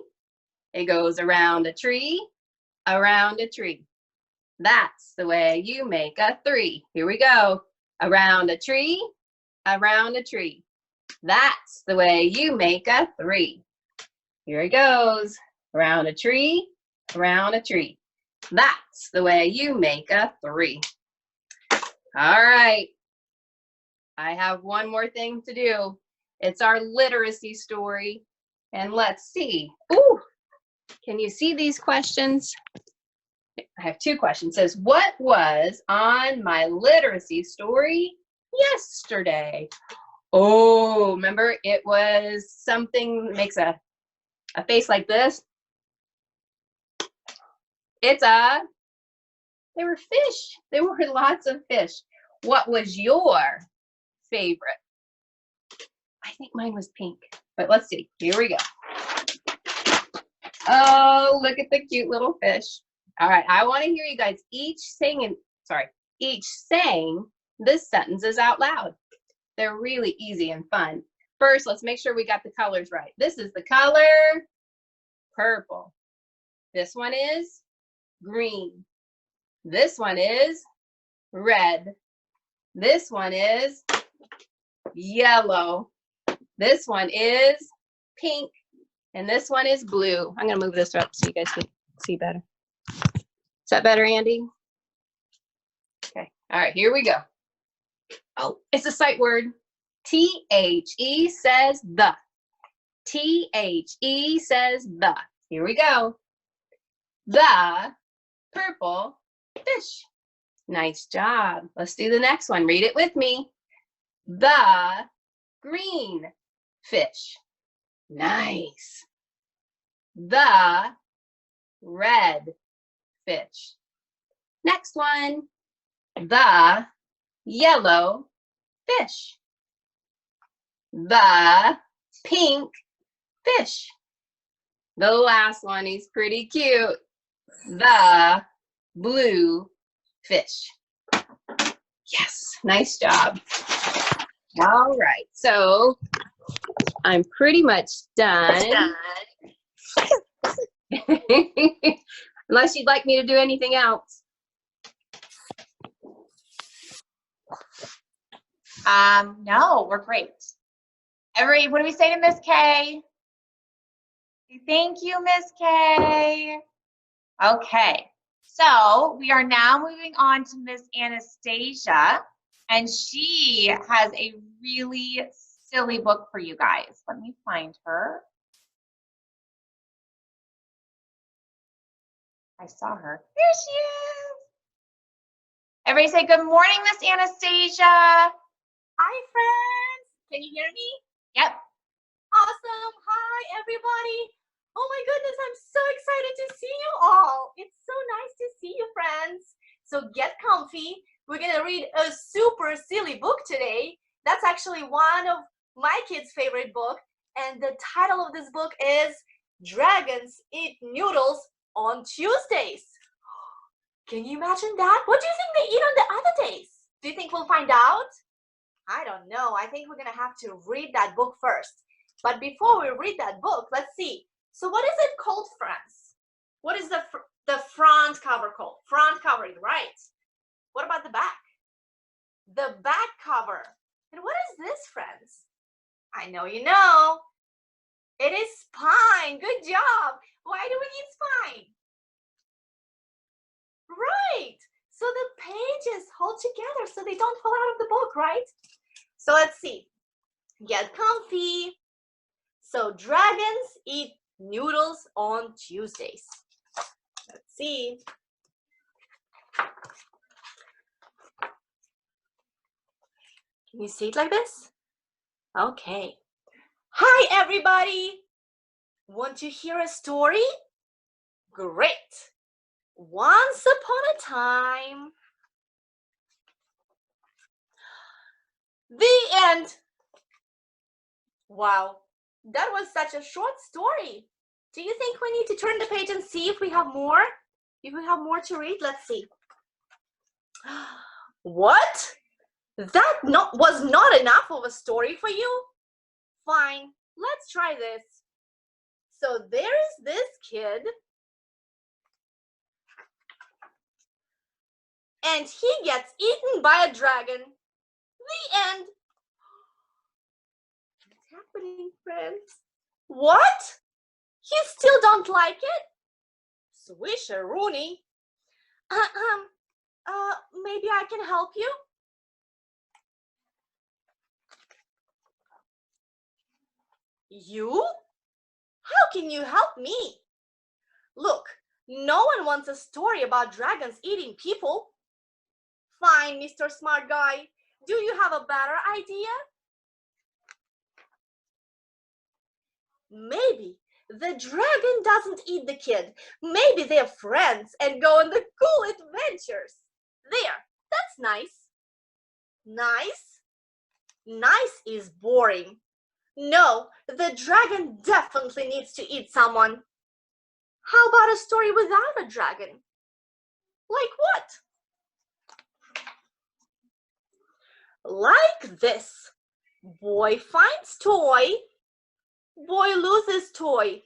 It goes around a tree, around a tree. That's the way you make a 3. Here we go. Around a tree, around a tree. That's the way you make a 3. Here it goes. Around a tree, around a tree. That's the way you make a 3. All right. I have one more thing to do. It's our literacy story. And let's see. Ooh, can you see these questions? I have 2 questions. It says, what was on my literacy story yesterday? Oh, remember it was something that makes a face like this. It's they were fish. There were lots of fish. What was your favorite? I think mine was pink, but let's see. Here we go. Oh, look at the cute little fish. All right, I want to hear you guys each saying this sentences out loud. They're really easy and fun. First, let's make sure we got the colors right. This is the color purple. This one is green. This one is red. This one is yellow. This one is pink. And this one is blue. I'm going to move this up so you guys can see better. Is that better, Andy? Okay. All right, here we go. Oh, it's a sight word. T-H-E says the. T-H-E says the. Here we go. The purple fish. Nice job. Let's do the next one. Read it with me. The green fish. Nice. The red fish. Next one. The yellow fish. The pink fish. The last one is pretty cute. The blue fish. Yes, nice job. All right, so I'm pretty much done. Unless you'd like me to do anything else. No, we're great. What do we say to Miss K? Thank you, Miss K. Okay, so we are now moving on to Miss Anastasia, and she has a really silly book for you guys. Let me find her. I saw her. There she is. Everybody say good morning, Miss Anastasia. Hi, friends. Can you hear me? Yep. Awesome. Hi, everybody. Oh my goodness, I'm so excited to see you all. It's so nice to see you, friends. So get comfy. We're going to read a super silly book today. That's actually one of my kids' favorite book. And the title of this book is Dragons Eat Noodles on Tuesdays. Can you imagine that? What do you think they eat on the other days? Do you think we'll find out? I don't know. I think we're going to have to read that book first. But before we read that book, let's see. So what is it called, friends? What is the front cover called? Front cover, right. What about the back? The back cover. And what is this, friends? I know you know. It is spine. Good job. Why do we need spine? Right. So the pages hold together so they don't fall out of the book, right? So let's see. Get comfy. So dragons eat noodles on Tuesdays. Let's see. Can you see it like this? Okay. Hi, everybody. Want to hear a story? Great. Once upon a time. The end. Wow, that was such a short story. Do you think we need to turn the page and see if we have more? If we have more to read? Let's see. What? That was not enough of a story for you? Fine, let's try this. So there is this kid. And he gets eaten by a dragon. The end. What's happening, friends? What? You still don't like it? Swish-a-rooney. Maybe I can help you? You? How can you help me? Look, no one wants a story about dragons eating people. Fine, Mr. Smart Guy. Do you have a better idea? Maybe the dragon doesn't eat the kid. Maybe they're friends and go on the cool adventures. There, that's nice. Nice? Nice is boring. No, the dragon definitely needs to eat someone. How about a story without a dragon? Like what? Like this. Boy finds toy. Boy loses toy.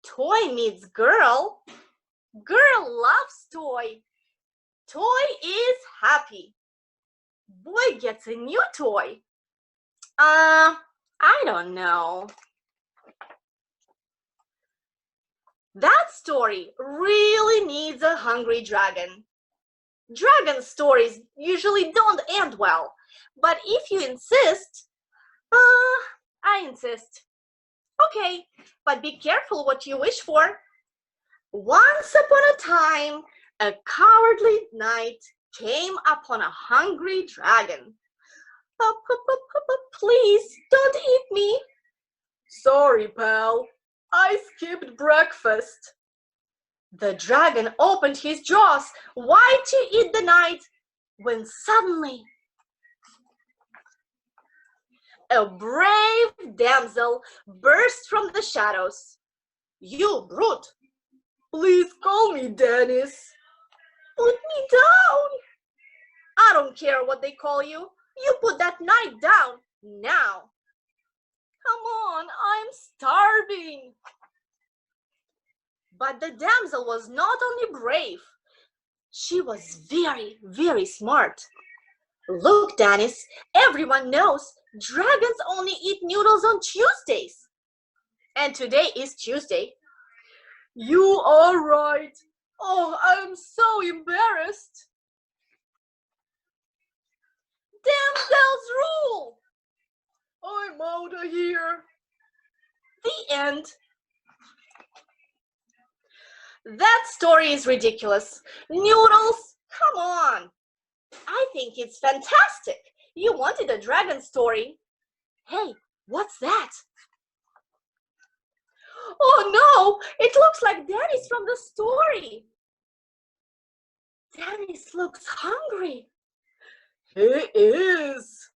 Toy meets girl. Girl loves toy. Toy is happy. Boy gets a new toy. I don't know. That story really needs a hungry dragon. Dragon stories usually don't end well, but if you insist, I insist. Okay, but be careful what you wish for. Once upon a time, a cowardly knight came upon a hungry dragon. Please, don't eat me. Sorry, pal. I skipped breakfast. The dragon opened his jaws wide to eat the knight when suddenly a brave damsel burst from the shadows. You brute! Please call me Dennis. Put me down. I don't care what they call you. You put that knight down now. Come on, I'm starving. But the damsel was not only brave, she was very, very smart. Look, Dennis, everyone knows dragons only eat noodles on Tuesdays. And today is Tuesday. You are right. Oh, I'm so embarrassed. Damsels rule. I'm out of here. The end. That story is ridiculous. Noodles? Come on. I think it's fantastic. You wanted a dragon story. Hey, what's that? Oh no, it looks like Dennis from the story. Dennis looks hungry. He is.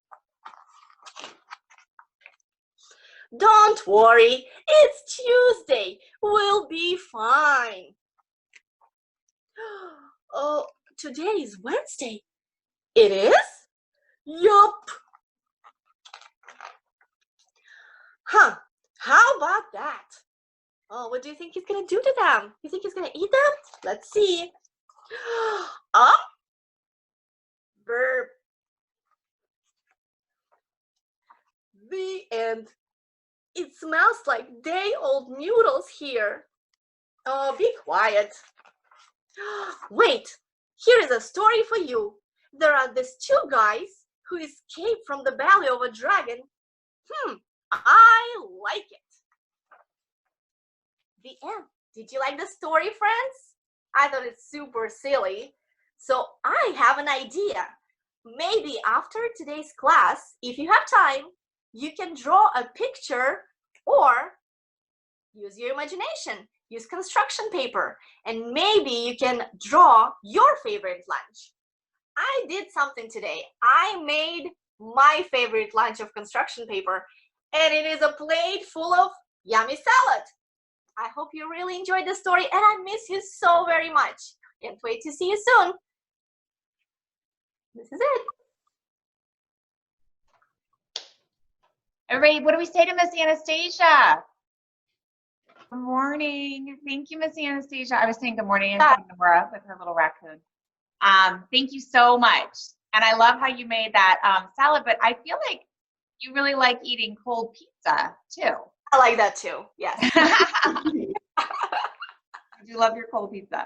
Don't worry, it's Tuesday. We'll be fine. Oh, today is Wednesday. It is? Yup. Huh. How about that? Oh, what do you think he's gonna do to them? You think he's gonna eat them? Let's see. Up. Burp. The end. It smells like day-old noodles here. Oh, be quiet. Wait, here is a story for you. There are these two guys who escaped from the belly of a dragon. I like it. The end. Did you like the story, friends? I thought it's super silly. So I have an idea. Maybe after today's class, if you have time, you can draw a picture or use your imagination. Use construction paper, and maybe you can draw your favorite lunch. I did something today. I made my favorite lunch of construction paper, and it is a plate full of yummy salad. I hope you really enjoyed the story, and I miss you so very much. Can't wait to see you soon. This is it. Everybody, what do we say to Miss Anastasia? Good morning. Thank you, Miss Anastasia. I was saying good morning to Nora with her little raccoon. Thank you so much. And I love how you made that salad, but I feel like you really like eating cold pizza too. I like that too, yes. I do love your cold pizza.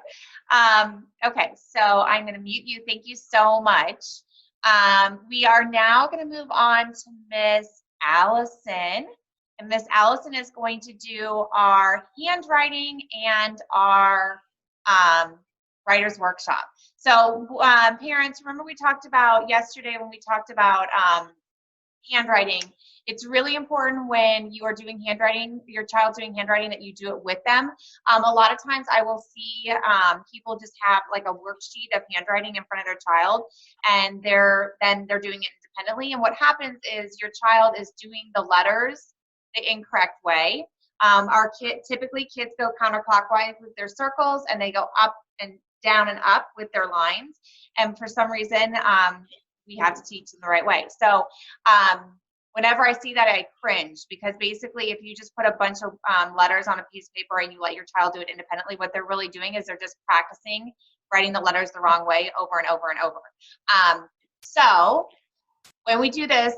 Okay, so I'm going to mute you. Thank you so much. We are now going to move on to Miss Allison. And Miss Allison is going to do our handwriting and our writer's workshop. So parents, remember we talked about yesterday when we talked about handwriting. It's really important when you are doing handwriting, your child's doing handwriting, that you do it with them. A lot of times I will see people just have like a worksheet of handwriting in front of their child, and they're doing it independently. And what happens is your child is doing the letters the incorrect way. Typically kids go counterclockwise with their circles, and they go up and down and up with their lines. And for some reason, we have to teach them the right way. So whenever I see that, I cringe, because basically if you just put a bunch of letters on a piece of paper and you let your child do it independently, what they're really doing is they're just practicing writing the letters the wrong way over and over and over. So when we do this,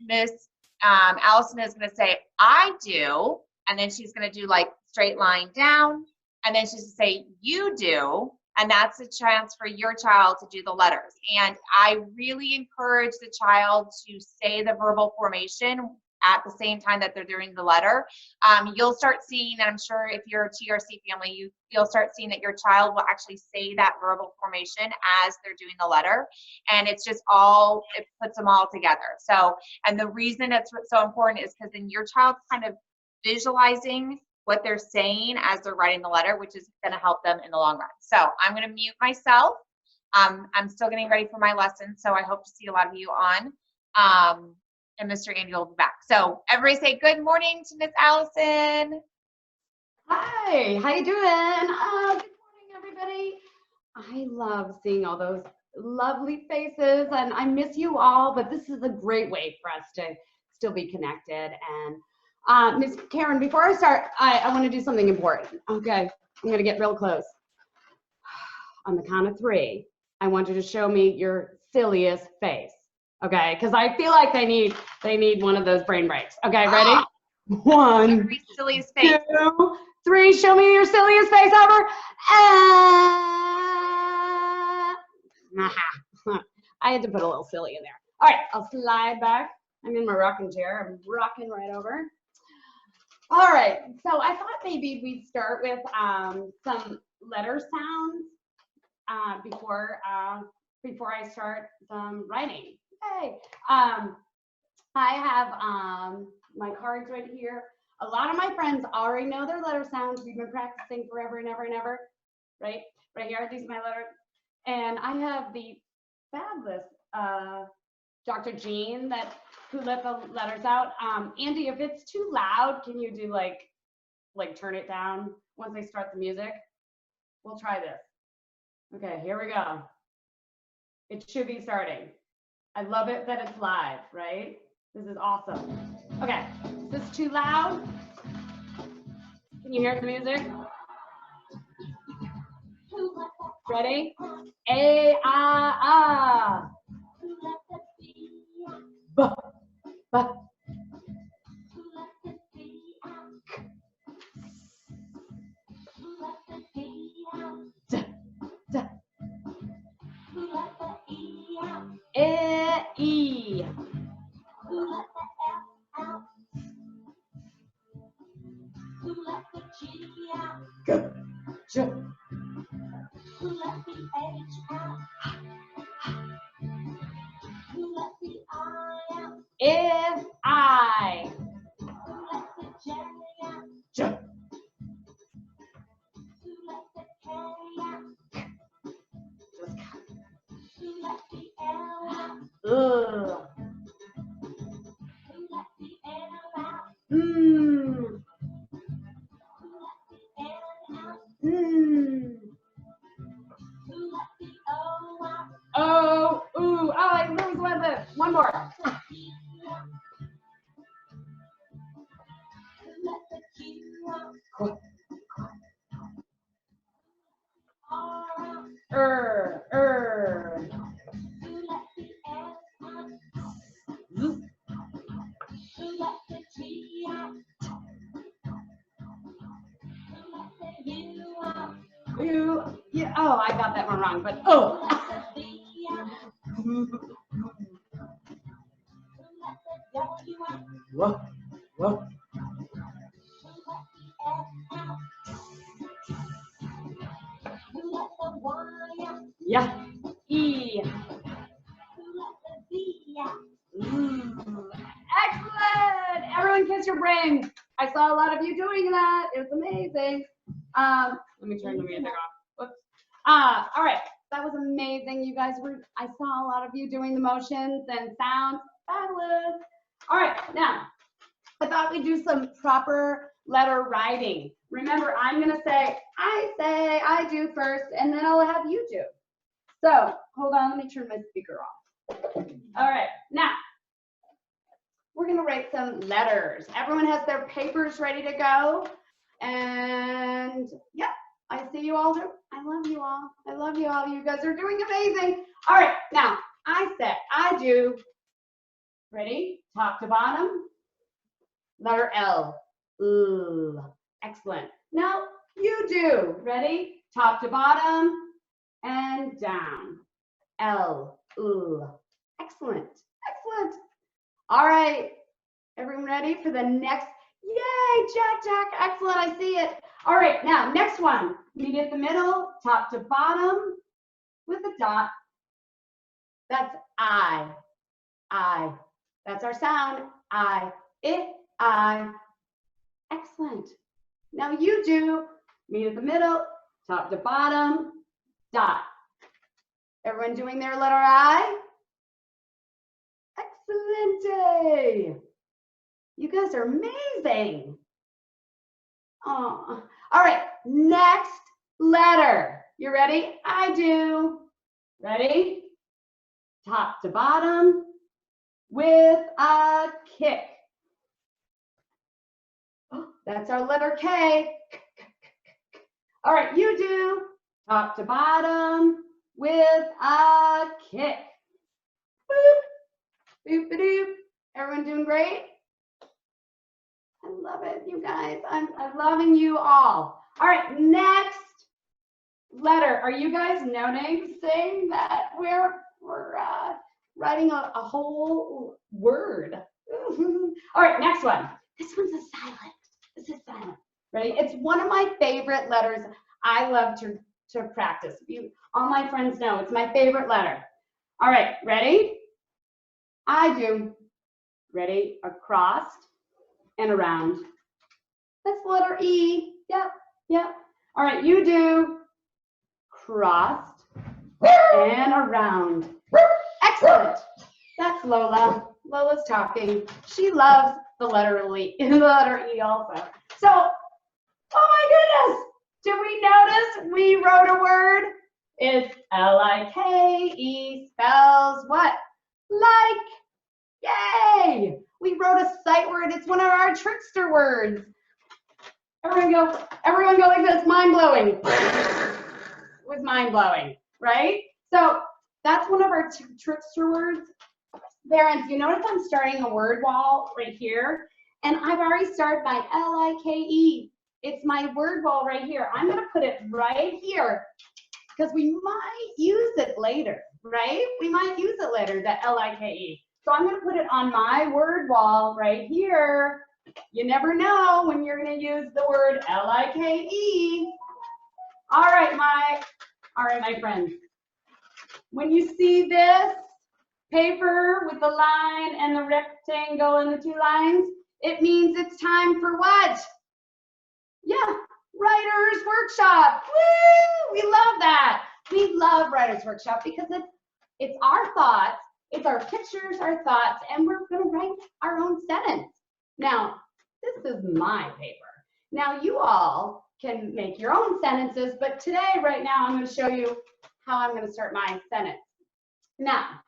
Miss Allison is going to say, I do, and then she's going to do like straight line down, and then she's going to say, you do, and that's a chance for your child to do the letters. And I really encourage the child to say the verbal formation at the same time that they're doing the letter. You'll start seeing, and I'm sure if you're a TRC family, you'll start seeing that your child will actually say that verbal formation as they're doing the letter. And it's just it puts them all together. So, and the reason it's so important is because then your child's kind of visualizing what they're saying as they're writing the letter, which is going to help them in the long run. So I'm going to mute myself. I'm still getting ready for my lesson, so I hope to see a lot of you on. And Mr. Andy will be back. So everybody say good morning to Miss Allison. Hi, how you doing? Good morning, everybody. I love seeing all those lovely faces, and I miss you all, but this is a great way for us to still be connected. And Miss Karen, before I start, I want to do something important. Okay, I'm gonna get real close. On the count of 3, I want you to show me your silliest face. Okay, because I feel like they need one of those brain breaks. Okay, ready? 1, Every silliest face. 2, 3. Show me your silliest face ever. I had to put a little silly in there. All right, I'll slide back. I'm in my rocking chair. I'm rocking right over. All right, so I thought maybe we'd start with some letter sounds before I start some writing. Okay. I have my cards right here. A lot of my friends already know their letter sounds. We've been practicing forever and ever and ever. Right here, these are my letters. And I have the fabulous Dr. Jean who let the letters out. Andy, if it's too loud, can you do like turn it down once I start the music? We'll try this. Okay, here we go. It should be starting. I love it that it's live, right? This is awesome. Okay, is this too loud? Can you hear the music? Ready? A, ah, ah. B, b. D, d. E. G, j. If I. J. Ugh. Mm. Mm. Oh, ooh, oh, I lose one lip. One more. You, yeah, oh, I got that one wrong, but oh. Whoa, whoa. Yeah. E. Excellent. Everyone kiss your brain. I saw a lot of you doing that. It was amazing. Let me turn the music off. Whoops. All right. That was amazing. You guys were, I saw a lot of you doing the motions and sounds. Fabulous. All right. Now, I thought we'd do some proper letter writing. Remember, I'm going to say, I do first, and then I'll have you do. So, hold on, let me turn my speaker off. All right, now, we're going to write some letters. Everyone has their papers ready to go. And, yep, I see you all. I love you all. I love you all. You guys are doing amazing. All right, now, I said, I do. Ready? Top to bottom. Letter L. Ooh, excellent. Now you do. Ready? Top to bottom and down. L. Ooh, excellent. Excellent. All right. Everyone ready for the next? Yay, Jack. Excellent. I see it. All right. Now, next one. Meet at the middle, top to bottom with a dot. That's I. I. That's our sound. I. It. I. Excellent. Now you do. Meet at the middle, top to bottom, dot. Everyone doing their letter I? Excellent. You guys are amazing. Oh. All right, next letter. You ready? I do. Ready? Top to bottom with a kick. That's our letter K. All right, you do. Top to bottom with a kick. Boop. Boop, doop. Everyone doing great? I love it, you guys. I'm loving you all. All right, next letter. Are you guys noticing that we're writing a whole word? All right, next one. This one's a silent. This is silent. Ready? It's one of my favorite letters. I love to practice. All my friends know it's my favorite letter. All right, ready? I do. Ready? Across and around. That's the letter E. Yep. All right, you do. Crossed and around. Excellent. That's Lola. Lola's talking. She loves the letter E also. So, oh my goodness. Did we notice we wrote a word? It's L-I-K-E spells what? Like. Yay! We wrote a sight word. It's one of our trickster words. Everyone go like this, mind-blowing. Was mind-blowing, right? So that's one of our trickster words. Parents, you notice I'm starting a word wall right here, and I've already started my L-I-K-E. It's my word wall right here. I'm gonna put it right here because we might use it later, right? We might use it later, that L-I-K-E. So I'm gonna put it on my word wall right here. You never know when you're gonna use the word L-I-K-E. All right, my friends. When you see this paper with the line and the rectangle and the two lines, it means it's time for what? Yeah, Writer's Workshop. Woo! We love that. We love Writer's Workshop because it's our thoughts, it's our pictures, our thoughts, and we're gonna write our own sentence. Now, this is my paper. Now you all can make your own sentences, but today, right now, I'm gonna show you how I'm gonna start my sentence. Now,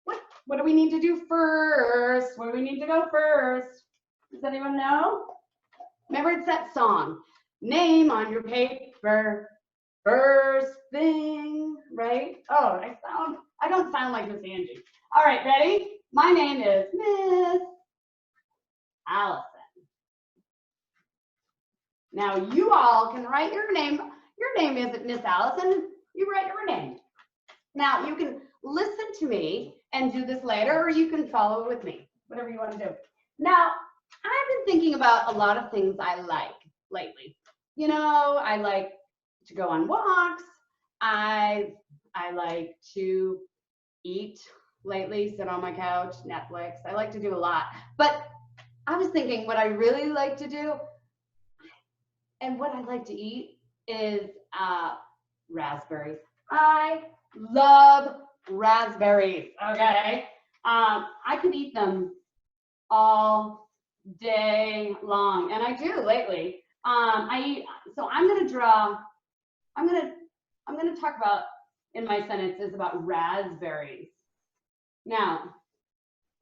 what do we need to do first? Where do we need to go first? Does anyone know? Remember, it's that song, name on your paper, first thing, right? Oh, I don't sound like Miss Angie. All right, ready? My name is Miss Allison. Now you all can write your name. Your name isn't Miss Allison. You write your name. Now you can listen to me and do this later, or you can follow it with me, whatever you want to do. Now, I've been thinking about a lot of things I like lately. You know, I like to go on walks. I like to eat lately, sit on my couch, Netflix. I like to do a lot. But I was thinking what I really like to do and what I like to eat is raspberries. I love raspberries, okay? I could eat them all day long, and I do lately. So I'm gonna talk about in my sentences about raspberries. Now,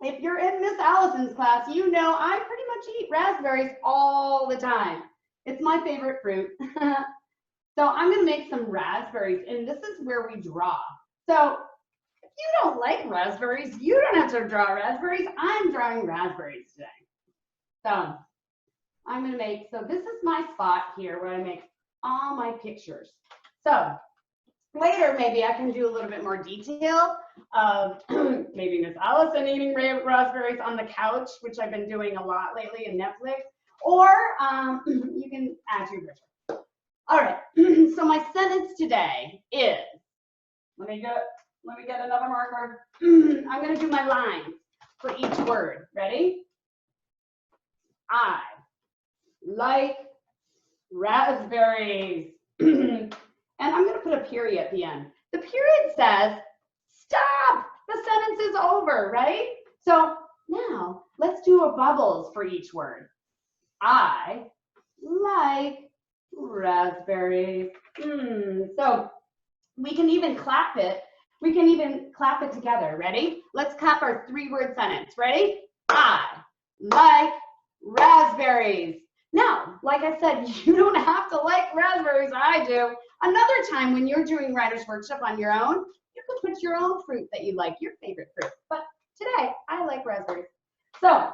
if you're in Miss Allison's class, you know I pretty much eat raspberries all the time. It's my favorite fruit. So I'm gonna make some raspberries, and this is where we draw. So if you don't like raspberries, you don't have to draw raspberries. I'm drawing raspberries today. So I'm gonna make, so this is my spot here where I make all my pictures. So later, maybe I can do a little bit more detail of maybe Miss Allison eating raspberries on the couch, which I've been doing a lot lately in Netflix, or you can add your picture. All right, so my sentence today is, let me get another marker. I'm gonna do my lines for each word. Ready? I like raspberries. And I'm gonna put a period at the end. The period says, stop, the sentence is over, right? So now let's do a bubbles for each word. I like raspberries. So we can even clap it. We can even clap it together. Ready? Let's clap our 3-word sentence. Ready? I like raspberries. Now, like I said, you don't have to like raspberries. I do. Another time when you're doing Writer's Workshop on your own, you can put your own fruit that you like, your favorite fruit. But today, I like raspberries. So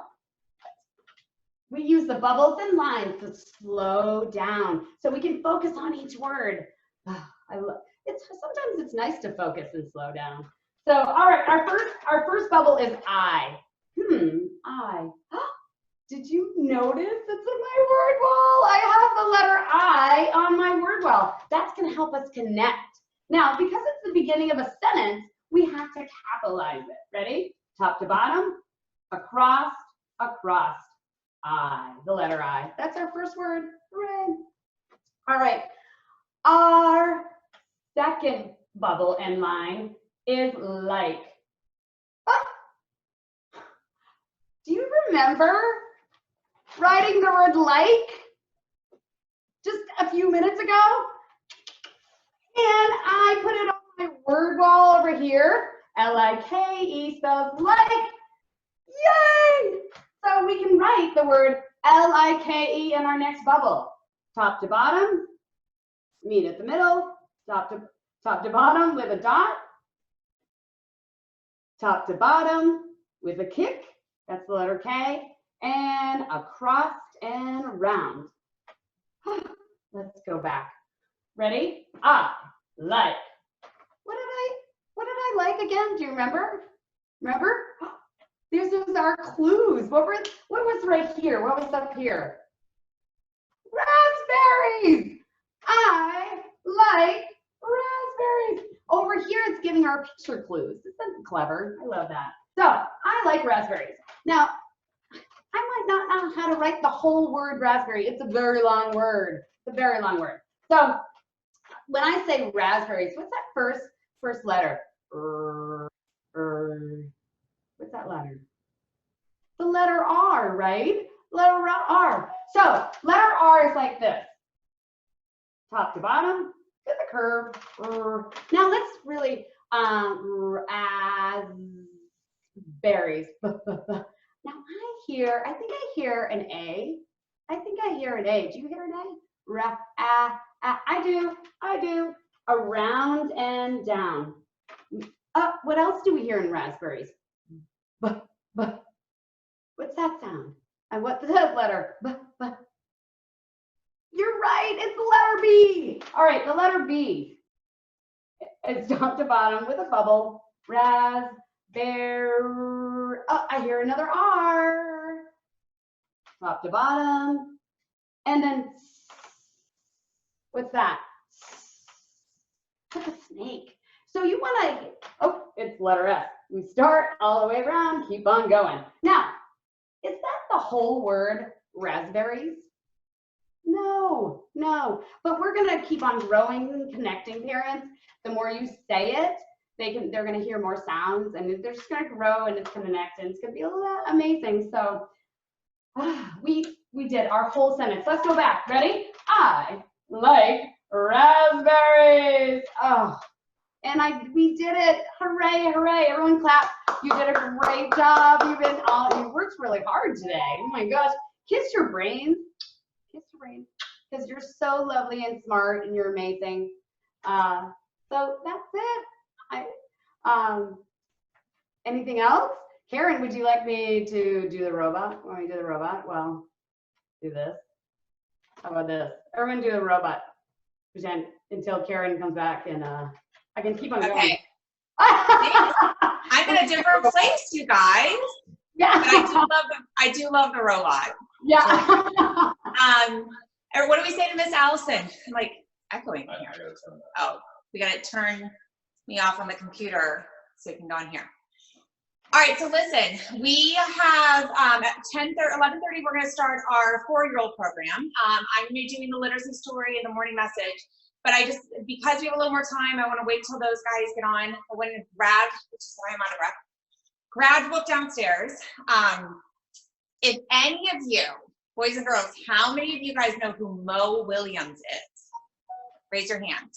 we use the bubbles and lines to slow down so we can focus on each word. Sometimes it's nice to focus and slow down. So, all right, our first bubble is I. I. Did you notice it's in my word wall? I have the letter I on my word wall. That's going to help us connect. Now, because it's the beginning of a sentence, we have to capitalize it. Ready? Top to bottom, across, across. I, the letter I. That's our first word. Hooray. All right. Our second bubble and line is like. Do you remember writing the word like just a few minutes ago? And I put it on my word wall over here. L-I-K-E spells like. Yay! So we can write the word L-I-K-E in our next bubble. Top to bottom, meet at the middle, top to bottom with a dot, top to bottom with a kick, that's the letter K, and across and around. Let's go back. Ready? I like. What did I like again? Do you remember? Remember? These are our clues. What was right here? What was up here? Raspberries. I like raspberries. Over here, it's giving our picture clues. Isn't clever? I love that. So I like raspberries. Now, I might not know how to write the whole word raspberry. It's a very long word. It's a very long word. So when I say raspberries, what's that first letter? What's that letter? The letter R, right? Letter R. So letter R is like this. Top to bottom with a curve. Now let's really raspberries. Now I think I hear an A. I think I hear an A. Do you hear an A? I do. Around and down. What else do we hear in raspberries? What's that sound? And what's that letter? You're right, it's the letter B. All right, the letter B. It's top to bottom with a bubble. Raspberry. Oh, I hear another R. Top to bottom. And then, what's that? Like a snake. So you want to, oh, it's letter S. We start all the way around, keep on going. Now, is that the whole word raspberries? No, but we're gonna keep on growing and connecting, parents. The more you say it, they're gonna hear more sounds and they're just gonna grow and it's gonna connect and it's gonna be amazing. So we did our whole sentence. Let's go back. Ready? I like raspberries. Oh, and we did it. Hooray, hooray. Everyone clap. You did a great job. You worked really hard today. Oh my gosh. Kiss your brains. Kiss your brains. Because you're so lovely and smart and you're amazing. So that's it. Anything else? Karen, would you like me to do the robot? Want me to do the robot? Well, do this. How about this? Everyone do the robot. Pretend until Karen comes back and I can keep on going. Okay. I'm in a different place, you guys. Yeah. But I do love the robot. Yeah. What do we say to Miss Allison? I'm like echoing here. Oh, we gotta turn me off on the computer so you can go on here. All right, so listen, we have at 11:30, we're gonna start our 4-year-old program. I'm gonna be doing the literacy story and the morning message, but because we have a little more time, I wanna wait till those guys get on. I went and grabbed, which is why I'm out of breath, grabbed the book downstairs. If any of you, boys and girls, how many of you guys know who Mo Williams is? Raise your hand.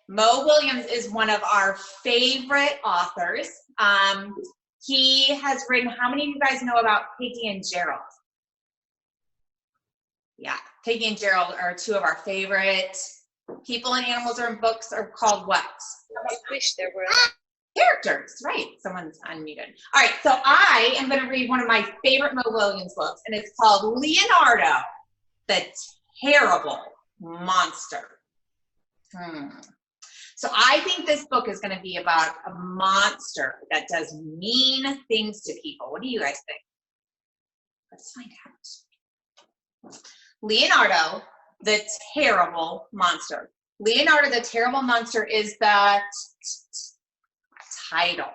Mo Williams is one of our favorite authors. He has written, how many of you guys know about Piggy and Gerald? Yeah, Piggy and Gerald are 2 of our favorite people and animals are in books are called what? I wish there were. Characters, right? Someone's unmuted. All right, so I am going to read one of my favorite Mo Williams books, and it's called Leonardo, the Terrible Monster. So I think this book is going to be about a monster that does mean things to people. What do you guys think? Let's find out. Leonardo, the Terrible Monster. Leonardo, the Terrible Monster is the title.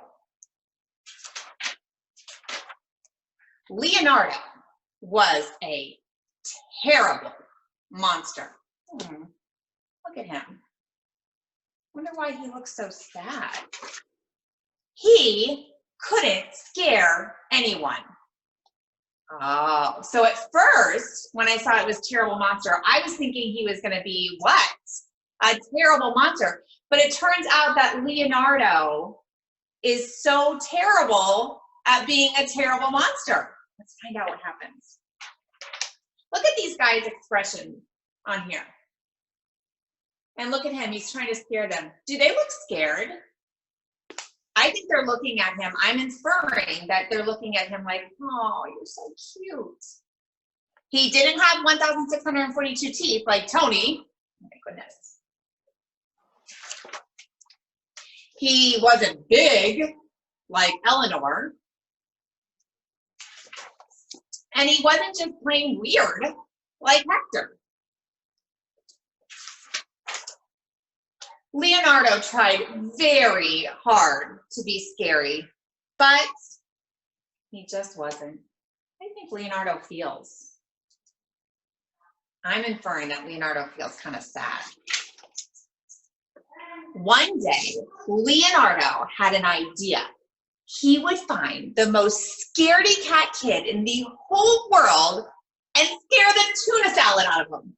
Leonardo was a terrible monster. Look at him. Wonder why he looks so sad. He couldn't scare anyone. Oh, so at first, when I saw it was Terrible Monster, I was thinking he was going to be what? A terrible monster. But it turns out that Leonardo is so terrible at being a terrible monster? Let's find out what happens. Look at these guys' expression on here. And look at him, he's trying to scare them. Do they look scared? I think they're looking at him. I'm inferring that they're looking at him like, oh, you're so cute. He didn't have 1,642 teeth like Tony. Oh my goodness. He wasn't big like Eleanor. And he wasn't just plain weird like Hector. Leonardo tried very hard to be scary, but he just wasn't. I think Leonardo feels. I'm inferring that Leonardo feels kind of sad. One day, Leonardo had an idea. He would find the most scaredy cat kid in the whole world and scare the tuna salad out of him.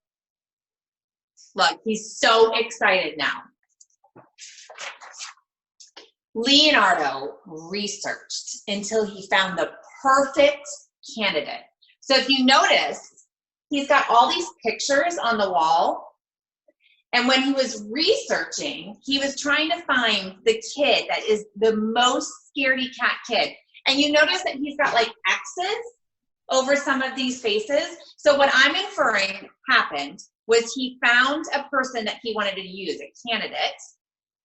Look, he's so excited now. Leonardo researched until he found the perfect candidate. So if you notice, he's got all these pictures on the wall. And when he was researching, he was trying to find the kid that is the most scaredy cat kid. And you notice that he's got like X's over some of these faces. So what I'm inferring happened was he found a person that he wanted to use, a candidate.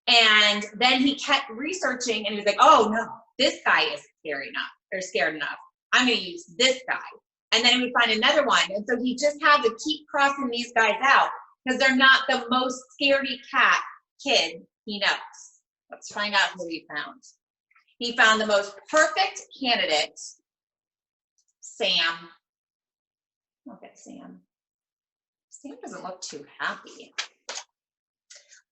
And then he kept researching and he was like, oh no, this guy is scary enough, or scared enough. I'm gonna use this guy. And then he would find another one. And so he just had to keep crossing these guys out because they're not the most scaredy cat kid he knows. Let's find out who he found. He found the most perfect candidate, Sam. Look at Sam. Sam doesn't look too happy.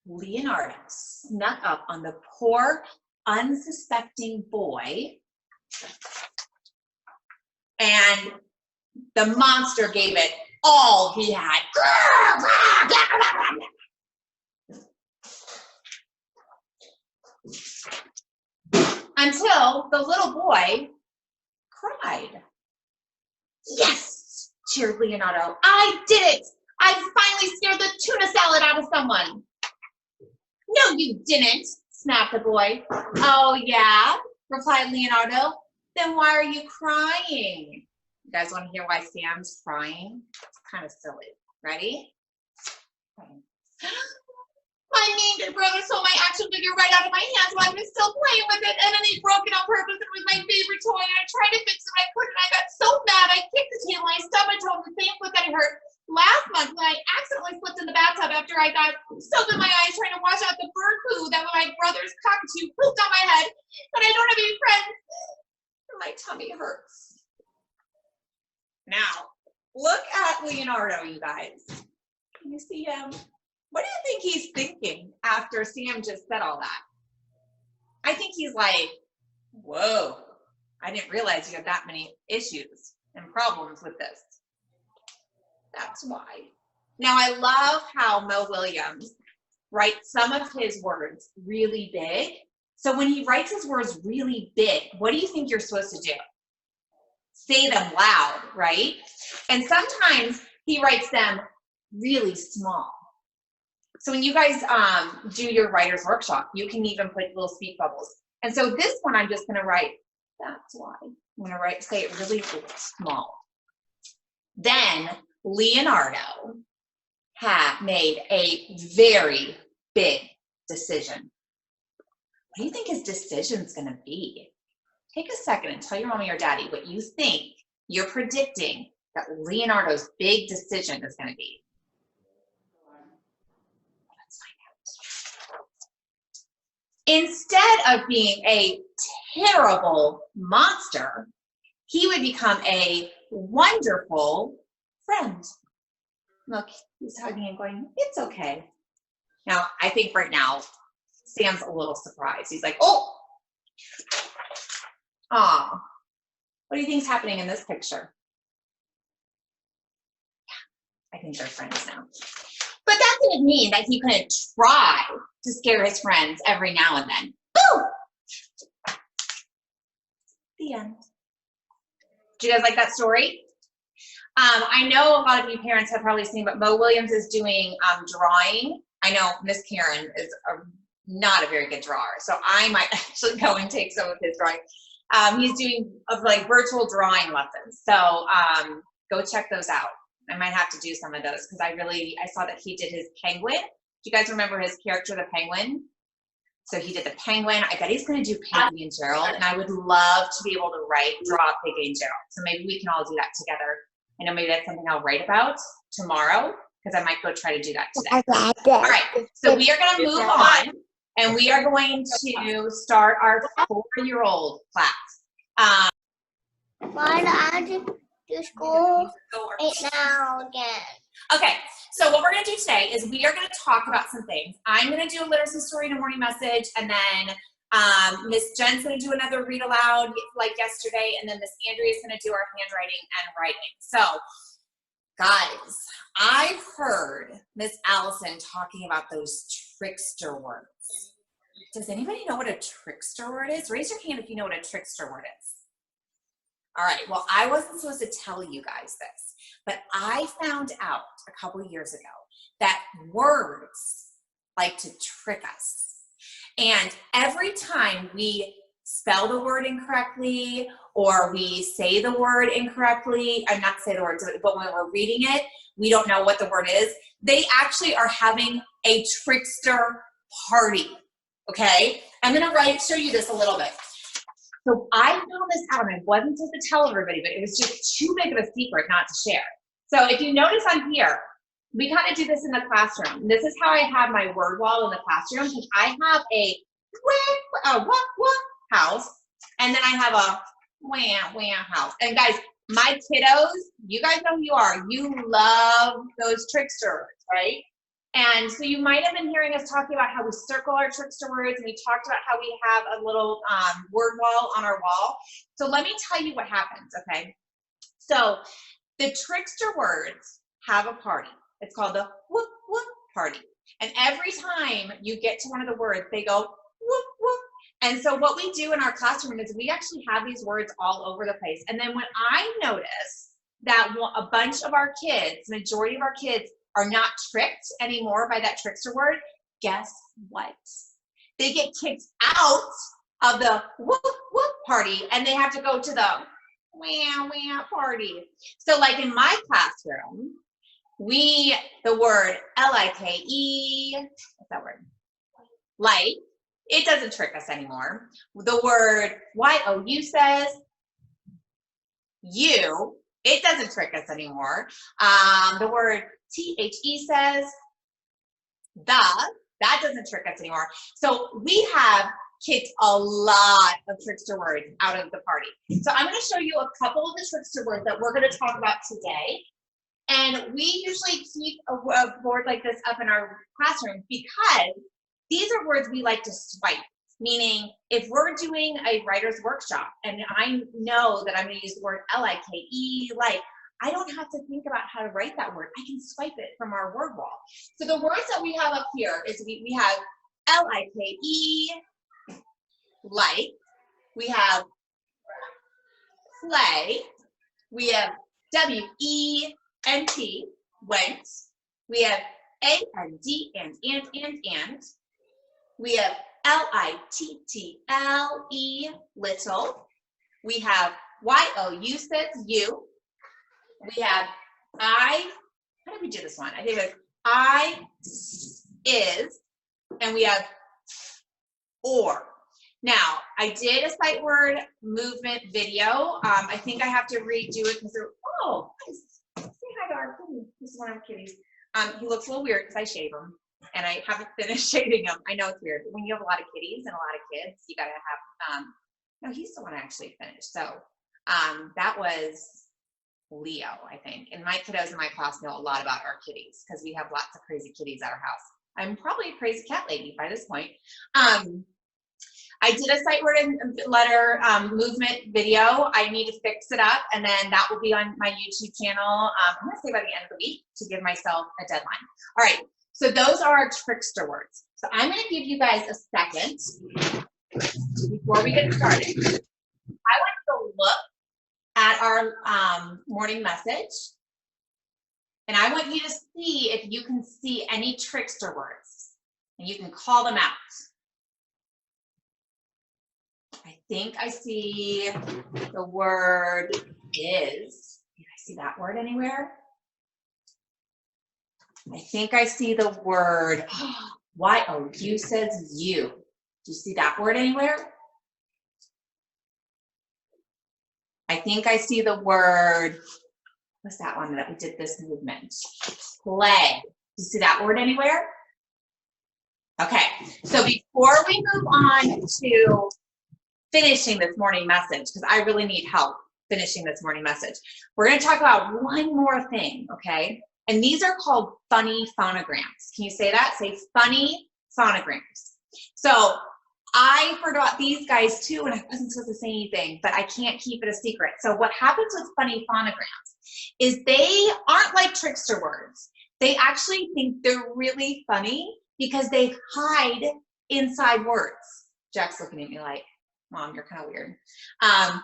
Leonardo snuck up on the poor, unsuspecting boy, and the monster gave it all he had. Until the little boy cried. Yes, cheered Leonardo. I did it! I finally scared the tuna salad out of someone. No, you didn't, snapped the boy. Oh, yeah, replied Leonardo. Then why are you crying? You guys want to hear why Sam's crying? It's kind of silly. Ready? My mean brother stole my action figure right out of my hands while I was still playing with it, and then he broke it on purpose. It was my favorite toy, and I tried to fix it, but I couldn't. I got so mad, I kicked the table, and I stubbed my toe on the same foot that it hurt last month when I accidentally slipped in the bathtub after I got soap in my eyes trying to wash out the bird poo that my brother's cockatoo pooped on my head, but I don't have any friends, and my tummy hurts. Now, look at Leonardo, you guys. Can you see him? What do you think he's thinking after Sam just said all that? I think he's like, whoa, I didn't realize you had that many issues and problems with this. That's why. Now, I love how Mo Williams writes some of his words really big. So when he writes his words really big, what do you think you're supposed to do? Say them loud, right? And sometimes he writes them really small. So when you guys do your writer's workshop, you can even put little speak bubbles. And so this one, I'm just gonna write, that's why. I'm gonna say it really small. Then Leonardo had made a very big decision. What do you think his decision's gonna be? Take a second and tell your mommy or daddy what you think you're predicting that Leonardo's big decision is gonna be. Instead of being a terrible monster, he would become a wonderful friend. Look, he's hugging and going, it's okay. Now, I think right now, Sam's a little surprised. He's like, oh, aw, what do you think's happening in this picture? Yeah, I think they're friends now. But that didn't mean that he couldn't try to scare his friends every now and then. Boo! The end. Do you guys like that story? I know a lot of you parents have probably seen, but Mo Williams is doing drawing. I know Miss Karen is not a very good drawer, so I might actually go and take some of his drawing. He's doing like virtual drawing lessons, so go check those out. I might have to do some of those because I saw that he did his penguin. Do you guys remember his character, the penguin? So he did the penguin. I bet he's going to do Piggy and Gerald, and I would love to be able to draw Piggy and Gerald. So maybe we can all do that together. I know maybe that's something I'll write about tomorrow because I might go try to do that today. All right, so we are going to move on, and we are going to start our 4-year-old class. Why don't I do school right now again? Okay, so what we're going to do today is we are going to talk about some things. I'm going to do a literacy story in a morning message, and then Miss Jen's going to do another read aloud like yesterday, and then Miss Andrea is going to do our handwriting and writing. So, guys, I've heard Miss Allison talking about those trickster words. Does anybody know what a trickster word is? Raise your hand if you know what a trickster word is. All right, well, I wasn't supposed to tell you guys this, but I found out a couple years ago that words like to trick us. And every time we spell the word incorrectly or we say the word incorrectly, I'm not say the word, but when we're reading it, we don't know what the word is. They actually are having a trickster party, okay? I'm gonna show you this a little bit. So I found this out, and I wasn't supposed to tell everybody, but it was just too big of a secret not to share. So if you notice on here, we kind of do this in the classroom. This is how I have my word wall in the classroom, because I have a wah house, and then I have a wah house. And guys, my kiddos, you guys know who you are. You love those trickster words, right? And so you might have been hearing us talking about how we circle our trickster words, and we talked about how we have a little word wall on our wall. So let me tell you what happens, okay? So the trickster words have a party. It's called the whoop whoop party. And every time you get to one of the words, they go whoop whoop. And so what we do in our classroom is we actually have these words all over the place. And then when I notice that a bunch of our kids, majority of our kids, are not tricked anymore by that trickster word, guess what? They get kicked out of the whoop whoop party, and they have to go to the wah wah party. So like in my classroom, the word L-I-K-E, what's that word? Like, it doesn't trick us anymore. The word Y-O-U says you, it doesn't trick us anymore. The word T-H-E says that doesn't trick us anymore. So we have kicked a lot of trickster words out of the party. So I'm going to show you a couple of the trickster words that we're going to talk about today. And we usually keep a board like this up in our classroom because these are words we like to swipe. Meaning, if we're doing a writer's workshop and I know that I'm going to use the word L-I-K-E, like, I don't have to think about how to write that word. I can swipe it from our word wall. So the words that we have up here is we have L-I-K-E, like. We have play. We have W-E-N-T, went. We have A-N-D, and. We have L-I-T-T-L-E, little. We have Y-O-U says you. We have how did we do this one? I think it was I is, and we have or. Now, I did a sight word movement video. I think I have to redo it because nice. Say hi to our kitty. This is one of our kitties. He looks a little weird because I shave him, and I haven't finished shaving him. I know it's weird, but when you have a lot of kitties and a lot of kids, you gotta have, no, he's the one I actually finished. So that was Leo, I think. And my kiddos in my class know a lot about our kitties because we have lots of crazy kitties at our house. I'm probably a crazy cat lady by this point. I did a sight word and letter movement video. I need to fix it up, and then that will be on my YouTube channel. I'm gonna say by the end of the week to give myself a deadline. All right, so those are our trickster words. So I'm gonna give you guys a second before we get started. I want you to look at our morning message. And I want you to see if you can see any trickster words. And you can call them out. I think I see the word is. Can I see that word anywhere? I think I see the word why. Oh, you says you. Do you see that word anywhere? I think I see the word, what's that one that we did this movement? Play. Do you see that word anywhere? Okay, so before we move on to finishing this morning message, because I really need help finishing this morning message, we're going to talk about one more thing, okay? And these are called funny phonograms. Can you say that? Say funny phonograms. So I forgot these guys too, and I wasn't supposed to say anything, but I can't keep it a secret. So what happens with funny phonograms is they aren't like trickster words. They actually think they're really funny because they hide inside words. Jack's looking at me like, Mom, you're kind of weird.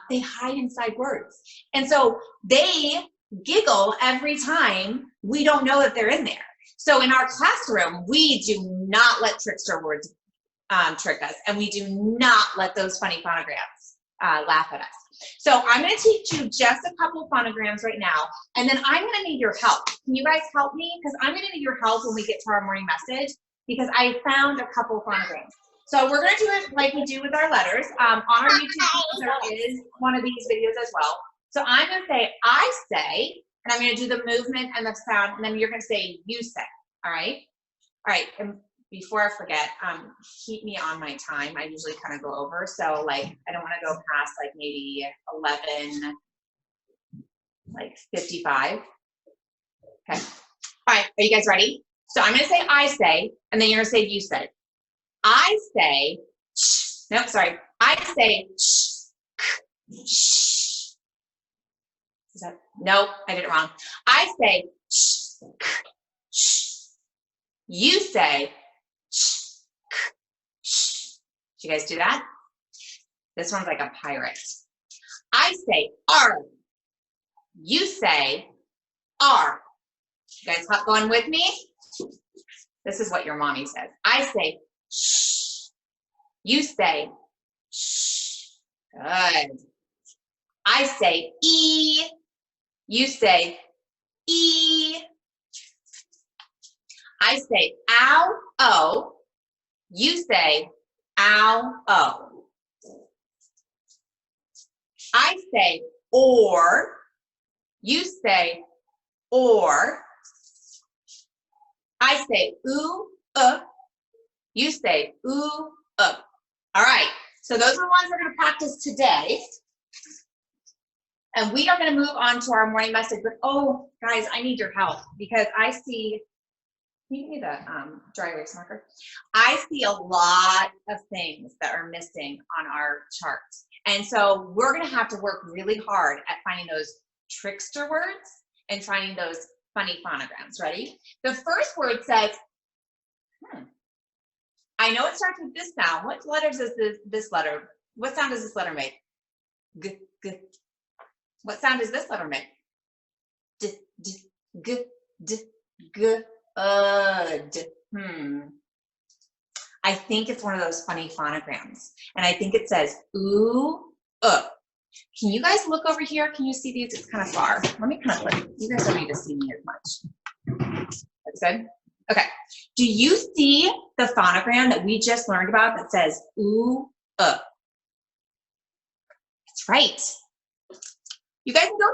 They hide inside words. And so they giggle every time we don't know that they're in there. So in our classroom, we do not let trickster words trick us, and we do not let those funny phonograms laugh at us. So I'm going to teach you just a couple of phonograms right now, and then I'm going to need your help. Can you guys help me? Because I'm going to need your help when we get to our morning message, because I found a couple of phonograms. So we're going to do it like we do with our letters. On our YouTube, there is one of these videos as well. So I'm going to say, I say, and I'm going to do the movement and the sound, and then you're going to say, you say, all right? All right, and before I forget, keep me on my time. I usually kind of go over, so like, I don't want to go past like maybe 11, like 55. Okay, all right, are you guys ready? So I'm going to say, I say, and then you're going to say, you say. I say, shh. Nope, sorry. I say, shh, shh. Is that, nope, I did it wrong. I say, shh, shh. You say, shh, shh. Did you guys do that? This one's like a pirate. I say, R. You say, R. You guys going with me? This is what your mommy says. I say, shh. You say, shh. Good. I say, E. You say, E. I say, ow, oh. You say, ow, oh. I say, or. You say, or. I say, ooh, You say, ooh, All right, so those are the ones we're going to practice today. And we are going to move on to our morning message. But, oh, guys, I need your help because I see, can you give me the dry erase marker? I see a lot of things that are missing on our charts. And so we're going to have to work really hard at finding those trickster words and finding those funny phonograms. Ready? The first word says, I know it starts with this sound. What letters is this letter? What sound does this letter make? G, g. What sound does this letter make? D, d, g, d, g, d. I think it's one of those funny phonograms. And I think it says, ooh, Can you guys look over here? Can you see these? It's kind of far. Let me kind of put, you guys don't need to see me as much. That's good? Okay. Do you see the phonogram that we just learned about that says, ooh, That's right. You guys can go,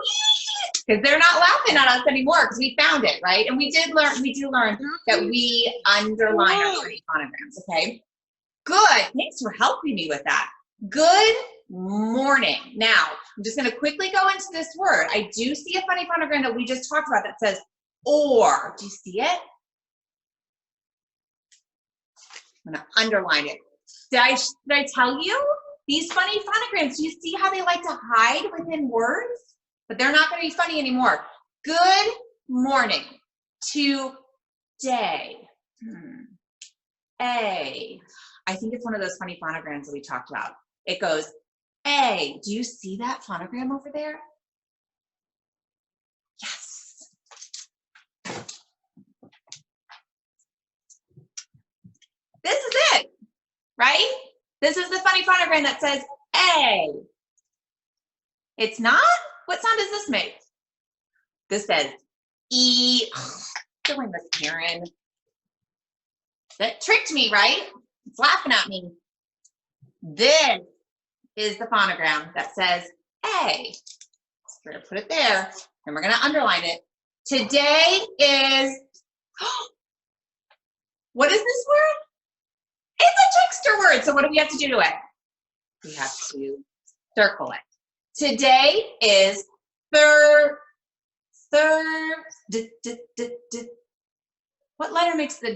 because they're not laughing at us anymore because we found it, right? And we do learn that we underline our funny phonograms, okay? Good, thanks for helping me with that. Good morning. Now, I'm just gonna quickly go into this word. I do see a funny phonogram that we just talked about that says or. Do you see it? I'm gonna underline it. Did I tell you? These funny phonograms, do you see how they like to hide within words? But they're not gonna be funny anymore. Good morning. Today. I think it's one of those funny phonograms that we talked about. It goes A. Do you see that phonogram over there? Yes. This is it, right? This is the funny phonogram that says A. It's not? What sound does this make? This says E. Silly Miss Karen. That tricked me, right? It's laughing at me. This is the phonogram that says A. So we're gonna put it there, and we're gonna underline it. Today is, what is this word? It's a trickster word. So what do we have to do to it? We have to circle it. Today is what letter makes the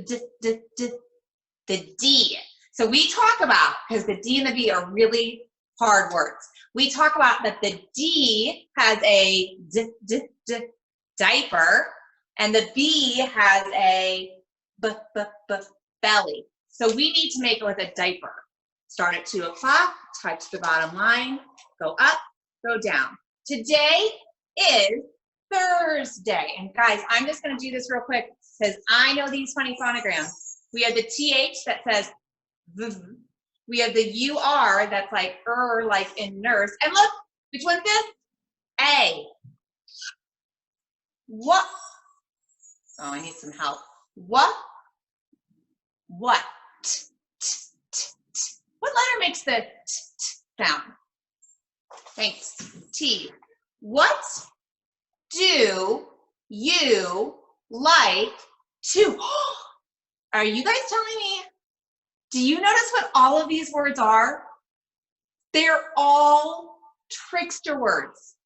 D? So we talk about, because the D and the B are really hard words. We talk about that the D has a diaper, and the B has a belly. So we need to make it with a diaper. Start at 2 o'clock, touch the bottom line, go up, go down. Today is Thursday. And guys, I'm just gonna do this real quick because I know these funny phonograms. We have the TH that says v. We have the UR that's like like in nurse. And look, which one's this? A. What? Oh, I need some help. What? What? What letter makes the sound? Thanks. T. What do you like to? Are you guys telling me? Do you notice what all of these words are? They're all trickster words.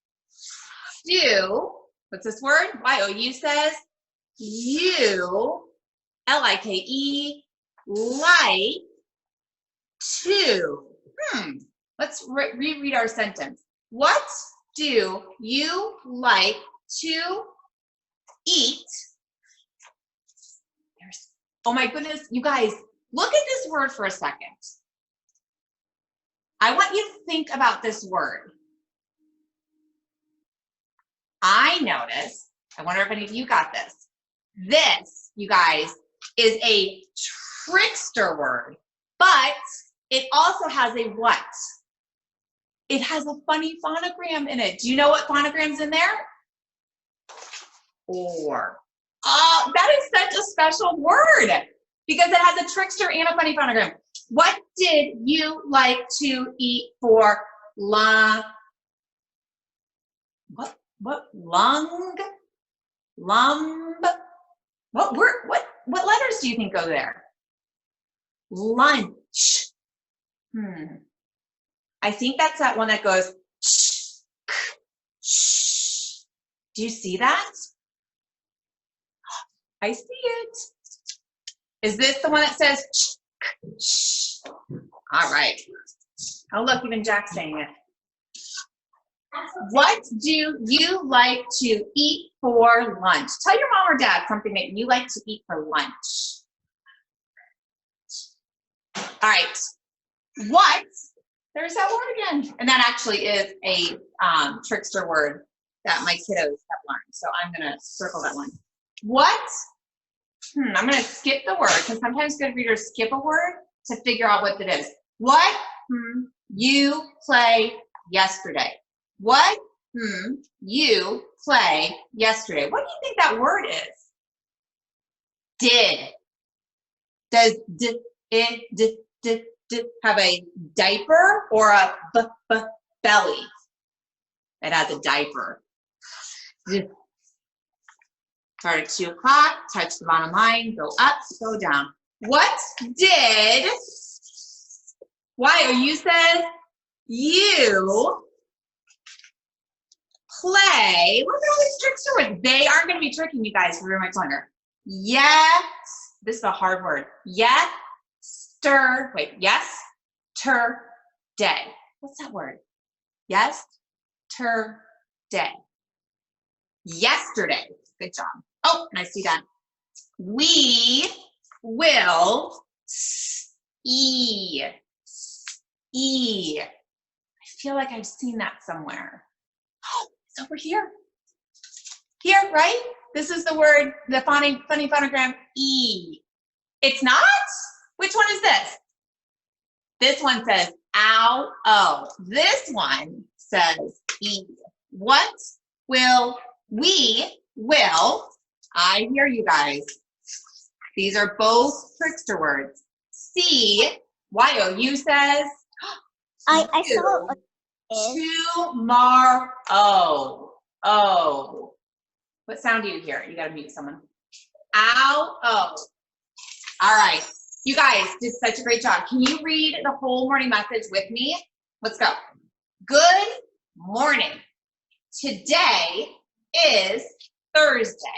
Do, what's this word? Y-O-U says, you, L-I-K-E, like to. Let's reread our sentence. What do you like to eat? Oh my goodness, you guys, look at this word for a second. I want you to think about this word. I noticed, I wonder if any of you got this. This, you guys, is a trickster word, but it also has a what? It has a funny phonogram in it. Do you know what phonogram's in there? Or. Oh, that is such a special word because it has a trickster and a funny phonogram. What did you like to eat for lunch? What lung? Lumb? What word? What letters do you think go there? Lunch. I think that's that one that goes sh, k, sh. Do you see that? I see it. Is this the one that says sh, k, sh? All right. Oh, look, even Jack's saying it. What do you like to eat for lunch? Tell your mom or dad something that you like to eat for lunch. All right. What? There's that word again. And that actually is a trickster word that my kiddos have learned. So I'm going to circle that one. What? I'm going to skip the word because sometimes good readers skip a word to figure out what it is. What you play yesterday? What you play yesterday? What do you think that word is? Did. Does did have a diaper or a belly? It has a diaper. Start at 2 o'clock, touch the bottom line, go up, go down. What did, you said you play, look at all these trickster words. They aren't going to be tricking you guys for very much longer. Yes, this is a hard word. Yes, day. What's that word? Yes, day. Yesterday. Good job. Oh, and I see that. We will I feel like I've seen that somewhere. Oh, it's over here. Here, right? This is the word, the funny phonogram E. It's not? Which one is this? This one says ow, oh. This one says E. What will I hear you guys. These are both trickster words. C, Y-O-U says, I saw tomorrow. Oh. What sound do you hear? You gotta mute someone. Ow, oh. All right. You guys did such a great job. Can you read the whole morning message with me? Let's go. Good morning. Today is Thursday.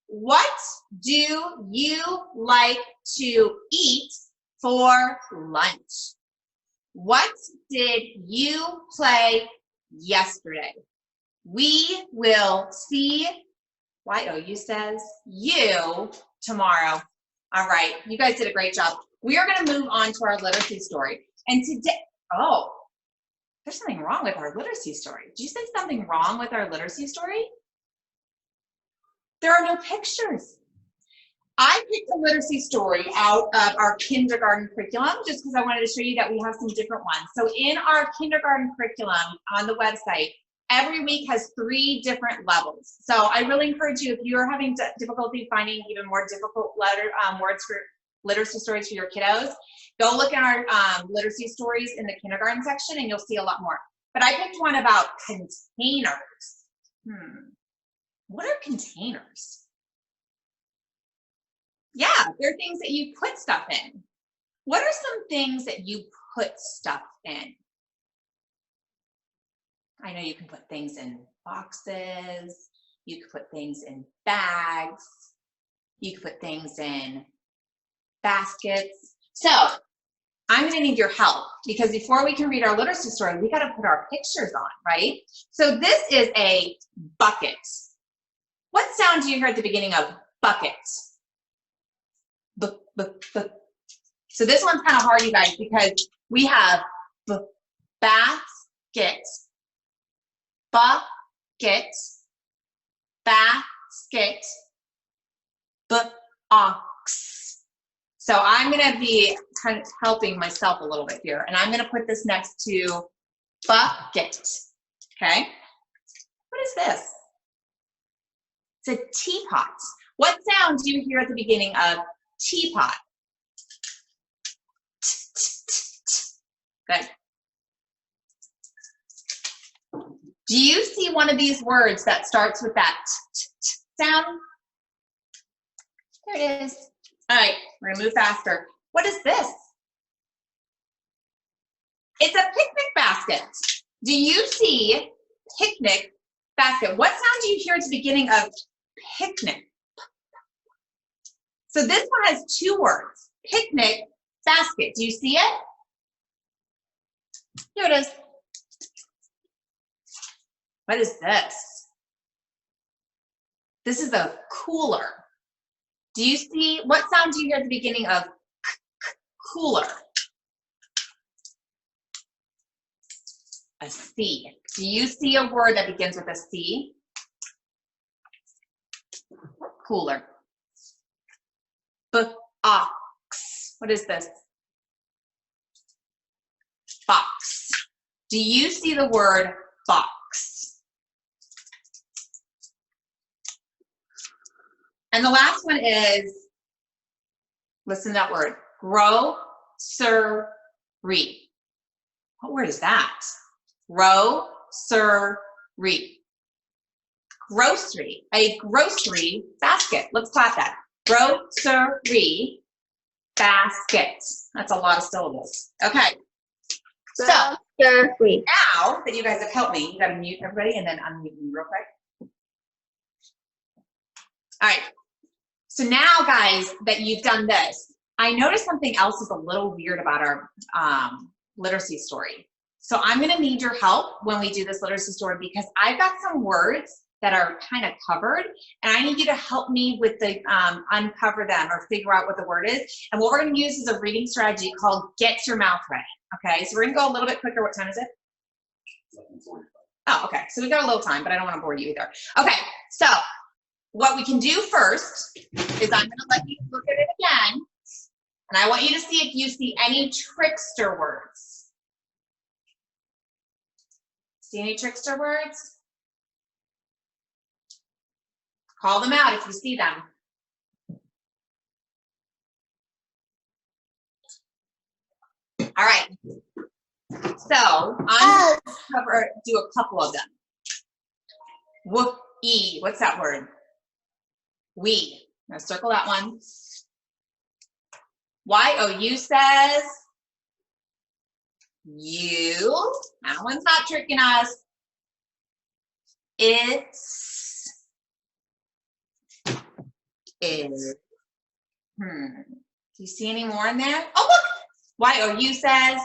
What do you like to eat for lunch? What did you play yesterday? We will see, Y-O-U says, you tomorrow. All right, you guys did a great job. We are gonna move on to our literacy story. And today, oh, there's something wrong with our literacy story. Did you say something wrong with our literacy story? There are no pictures. I picked a literacy story out of our kindergarten curriculum just because I wanted to show you that we have some different ones. So in our kindergarten curriculum on the website, every week has 3 different levels. So I really encourage you, if you're having difficulty finding even more difficult words for literacy stories for your kiddos, go look at our literacy stories in the kindergarten section and you'll see a lot more. But I picked one about containers. What are containers? Yeah, they're things that you put stuff in. What are some things that you put stuff in? I know you can put things in boxes, you can put things in bags, you can put things in baskets. So I'm gonna need your help because before we can read our literacy story, we gotta put our pictures on, right? So this is a bucket. What sound do you hear at the beginning of bucket? So this one's kind of hard, you guys, because we have basket, bucket, basket, box. So I'm gonna be kind of helping myself a little bit here, and I'm gonna put this next to bucket, okay? What is this? It's a teapot. What sound do you hear at the beginning of teapot? Good. Do you see one of these words that starts with that sound? There it is. All right, we're gonna move faster. What is this? It's a picnic basket. Do you see picnic basket? What sound do you hear at the beginning of picnic? So this one has 2 words, picnic basket. Do you see it? Here it is. What is this? This is a cooler. Do you see, what sound do you hear at the beginning of cooler? A C. Do you see a word that begins with a C? Cooler. Box. What is this? Box. Do you see the word box? And the last one is, listen to that word, grocery. What word is that? Grocery. Grocery, a grocery basket. Let's clap that. Grocery basket. That's a lot of syllables. Okay. So now that you guys have helped me, you gotta mute everybody and then unmute me real quick. All right. So now, guys, that you've done this, I noticed something else is a little weird about our literacy story. So I'm gonna need your help when we do this literacy story because I've got some words that are kind of covered, and I need you to help me with the uncover them or figure out what the word is. And what we're gonna use is a reading strategy called Get Your Mouth Ready. Okay, so we're gonna go a little bit quicker. What time is it? Oh, okay. So we got a little time, but I don't want to bore you either. Okay. So what we can do first is I'm going to let you look at it again. And I want you to see if you see any trickster words. See any trickster words? Call them out if you see them. All right. So I'm going to do a couple of them. Whoop-ee. What's that word? We. I'm going to circle that one. Y-O-U says you. That one's not tricking us. It's. Is. Do you see any more in there? Oh, look. Y-O-U says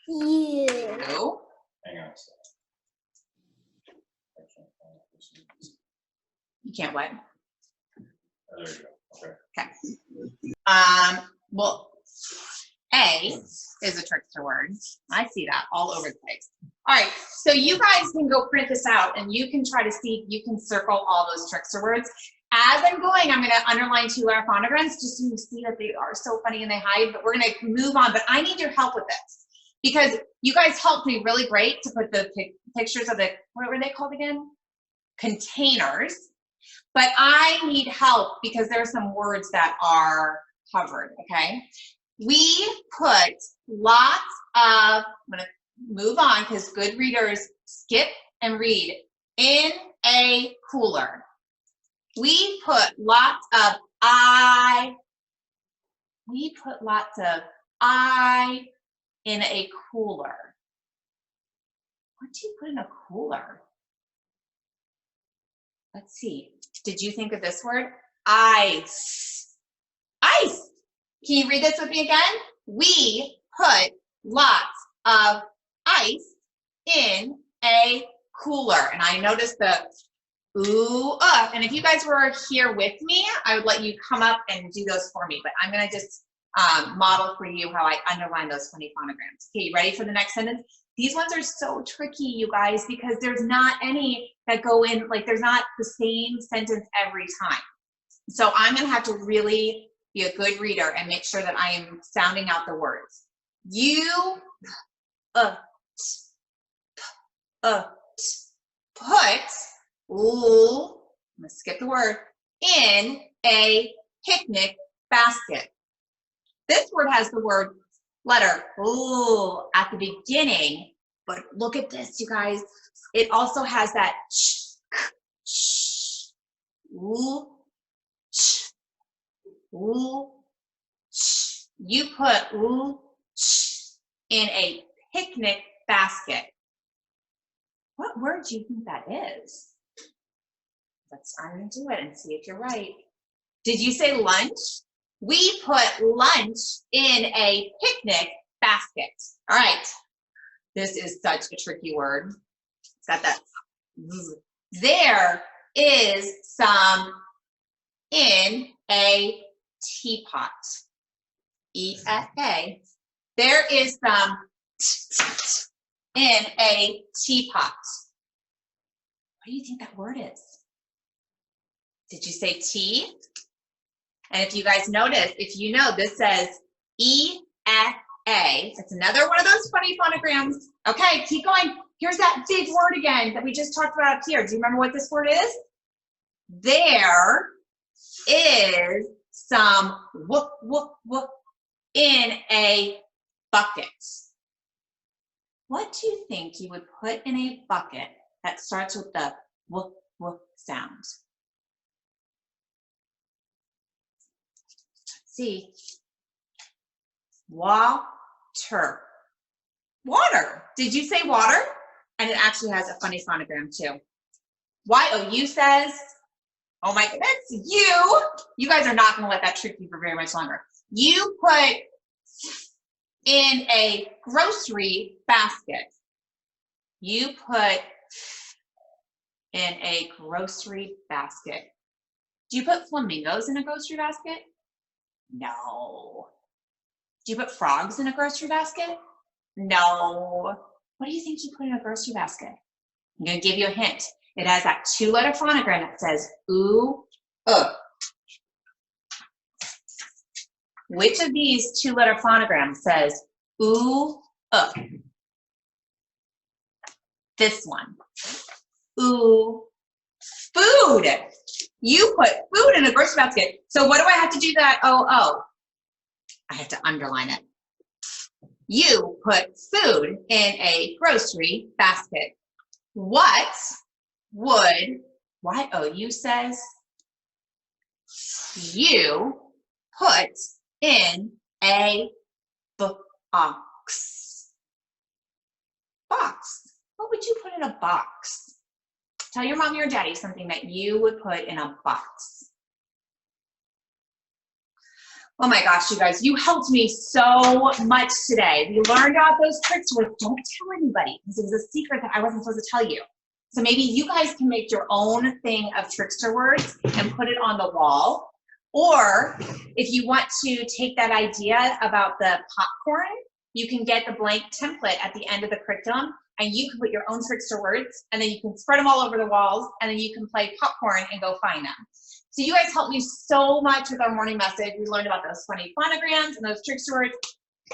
You. you. Hang on a second. You can't what? Oh, there you go. Okay. Okay. Well, A is a trickster word. I see that all over the place. All right, so you guys can go print this out and you can try to see if you can circle all those trickster words. As I'm going, I'm gonna underline 2 letter phonograms just so you see that they are so funny and they hide, but we're gonna move on. But I need your help with this because you guys helped me really great to put the pictures of the, what were they called again? Containers. But I need help because there are some words that are covered, okay? We put lots of, I'm gonna move on because good readers skip and read, in a cooler. We put lots of we put lots of in a cooler. What do you put in a cooler? Let's see. Did you think of this word? Ice. Ice. Can you read this with me again? We put lots of ice in a cooler. And I noticed the ooh, and if you guys were here with me, I would let you come up and do those for me, but I'm gonna just model for you how I underline those funny phonograms. Okay, you ready for the next sentence? These ones are so tricky, you guys, because there's not any that go in, like there's not the same sentence every time. So I'm gonna have to really be a good reader and make sure that I am sounding out the words. You put, ooh, I'm gonna skip the word, in a picnic basket. This word has the word letter ooh at the beginning, but look at this, you guys. It also has that ooh, ooh. You put ooh in a picnic basket. What word do you think that is? I'm gonna do it and see if you're right. Did you say lunch? We put lunch in a picnic basket. All right. This is such a tricky word. It's got that. There is some in a teapot. E-A. There is some in a teapot. What do you think that word is? Did you say tea? And if you guys notice, if you know, this says E-A. It's another one of those funny phonograms. Okay, keep going. Here's that big word again that we just talked about up here. Do you remember what this word is? There is some whoop, whoop, whoop in a bucket. What do you think you would put in a bucket that starts with the whoop, whoop sound? See, water. Water. Did you say water? And it actually has a funny phonogram too. Y-O-U says, oh my goodness, you guys are not gonna let that trick you for very much longer. You put in a grocery basket. You put in a grocery basket. Do you put flamingos in a grocery basket? No. Do you put frogs in a grocery basket? No. What do you think she put in a grocery basket? I'm going to give you a hint. It has that 2-letter phonogram that says ooh, Which of these 2-letter phonograms says ooh, This one. Ooh, food. You put food in a grocery basket. So what do I have to do that? I have to underline it. You put food in a grocery basket. What would YOU says you put in a box? Box. What would you put in a box? Tell your mommy or daddy something that you would put in a box. Oh my gosh, you guys, you helped me so much today. We learned about those tricks words. Don't tell anybody, because it was a secret that I wasn't supposed to tell you. So maybe you guys can make your own thing of trickster words and put it on the wall. Or if you want to take that idea about the popcorn, you can get the blank template at the end of the curriculum, and you can put your own trickster words, and then you can spread them all over the walls, and then you can play popcorn and go find them. So you guys helped me so much with our morning message. We learned about those funny phonograms and those trickster words.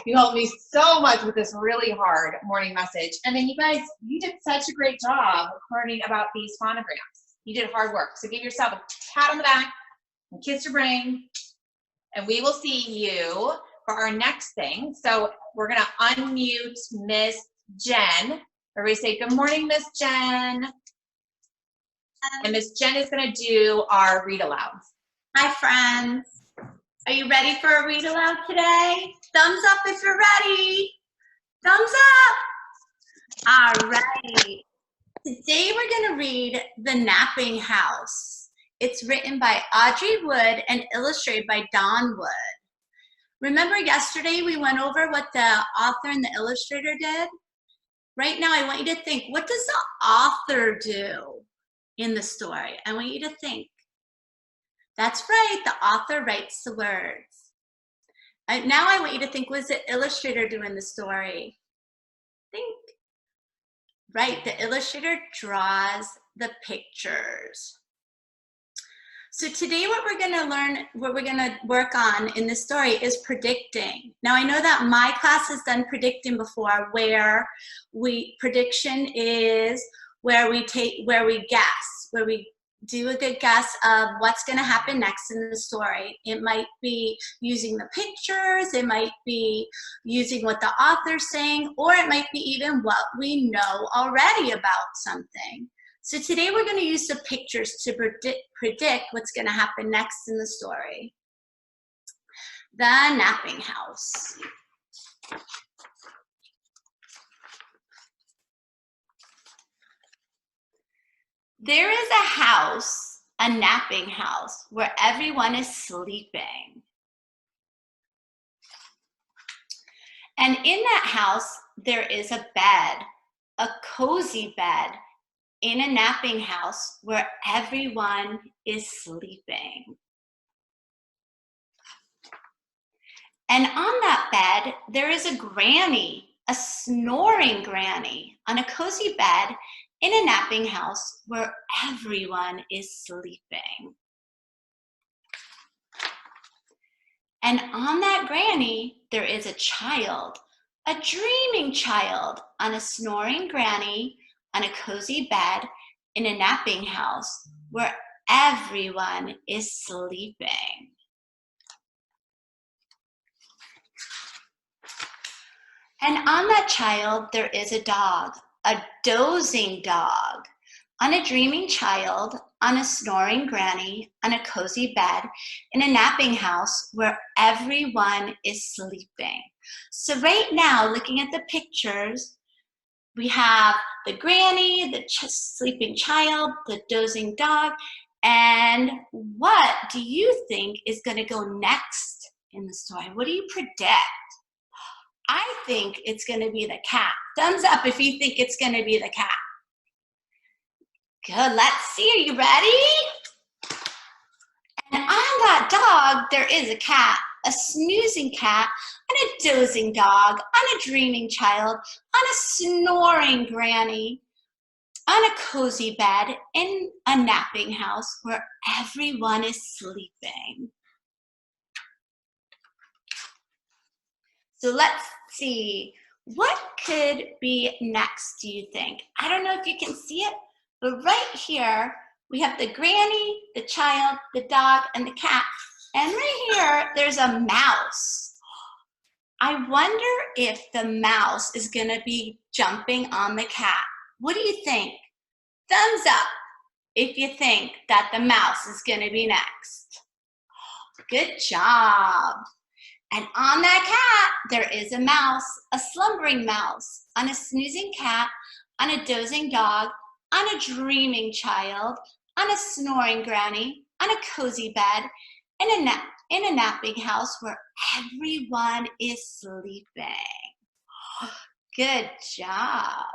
You helped me so much with this really hard morning message. And then you guys, you did such a great job learning about these phonograms. You did hard work. So give yourself a pat on the back and kiss your brain. And we will see you for our next thing. So we're gonna unmute Miss Jen. Everybody say, good morning, Miss Jen. And Miss Jen is gonna do our read alouds. Hi, friends. Are you ready for a read aloud today? Thumbs up if you're ready. Thumbs up. All right. Today we're gonna read The Napping House. It's written by Audrey Wood and illustrated by Don Wood. Remember yesterday we went over what the author and the illustrator did? Right now I want you to think, what does the author do in the story? I want you to think. That's right, the author writes the words. Now I want you to think, what does the illustrator do in the story? Think. Right, the illustrator draws the pictures. So today what we're gonna learn, what we're gonna work on in this story is predicting. Now I know that my class has done predicting before, where prediction is where we guess, where we do a good guess of what's gonna happen next in the story. It might be using the pictures, it might be using what the author's saying, or it might be even what we know already about something. So today we're gonna use the pictures to predict what's gonna happen next in the story. The Napping House. There is a house, a napping house, where everyone is sleeping. And in that house, there is a bed, a cozy bed, in a napping house where everyone is sleeping. And on that bed, there is a granny, a snoring granny, on a cozy bed in a napping house where everyone is sleeping. And on that granny, there is a child, a dreaming child, on a snoring granny on a cozy bed in a napping house where everyone is sleeping. And on that child, there is a dog, a dozing dog, on a dreaming child, on a snoring granny, on a cozy bed, in a napping house where everyone is sleeping. So right now, looking at the pictures, we have the granny, the sleeping child, the dozing dog, and what do you think is gonna go next in the story? What do you predict? I think it's gonna be the cat. Thumbs up if you think it's gonna be the cat. Good, let's see, are you ready? And on that dog, there is a cat. a snoozing cat, on a dozing dog, on a dreaming child, on a snoring granny, on a cozy bed, in a napping house where everyone is sleeping. So let's see, what could be next, do you think? I don't know if you can see it, but right here, we have the granny, the child, the dog, and the cat. And right here, there's a mouse. I wonder if the mouse is gonna be jumping on the cat. What do you think? Thumbs up if you think that the mouse is gonna be next. Good job. And on that cat, there is a mouse, a slumbering mouse, on a snoozing cat, on a dozing dog, on a dreaming child, on a snoring granny, on a cozy bed, in a napping house where everyone is sleeping. Good job.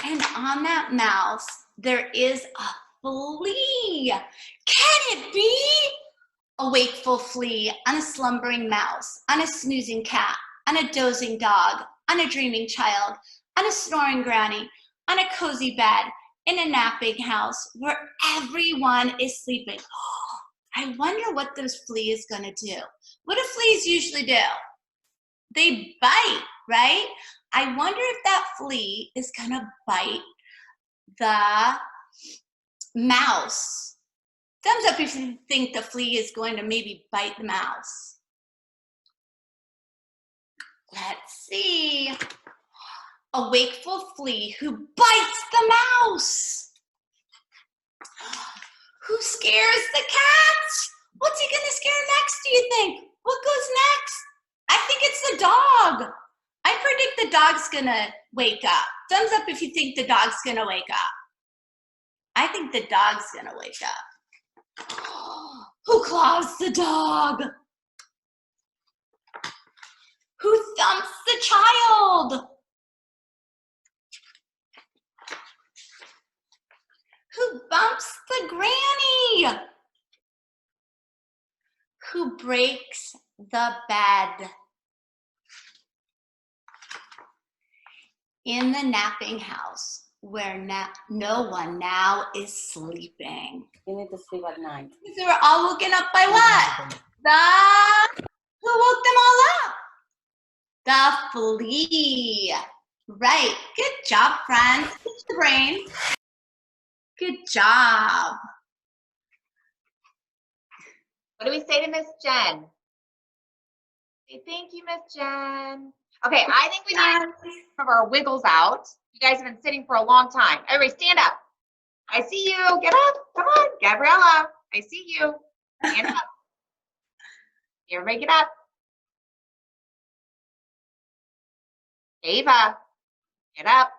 And on that mouse, there is a flea. Can it be? A wakeful flea, on a slumbering mouse, on a snoozing cat, on a dozing dog, on a dreaming child, on a snoring granny, on a cozy bed, in a napping house where everyone is sleeping. I wonder what those fleas gonna do. What do fleas usually do? They bite, right? I wonder if that flea is gonna bite the mouse. Thumbs up if you think the flea is going to maybe bite the mouse. Let's see. A wakeful flea who bites the mouse. Who scares the cat? What's he gonna scare next, do you think? What goes next? I think it's the dog. I predict the dog's gonna wake up. Thumbs up if you think the dog's gonna wake up. I think the dog's gonna wake up. Who claws the dog? Who thumps the child? Who bumps the granny? Who breaks the bed? In the napping house where no one now is sleeping. You need to sleep at night. They were all woken up by what? Who woke them all up? The flea. Right. Good job, friends. It's your brain. Good job. What do we say to Miss Jen? Say thank you, Miss Jen. Okay, I think we need some of our wiggles out. You guys have been sitting for a long time. Everybody stand up. I see you. Get up. Come on, Gabriella. I see you. Stand up. Everybody get up. Ava, get up.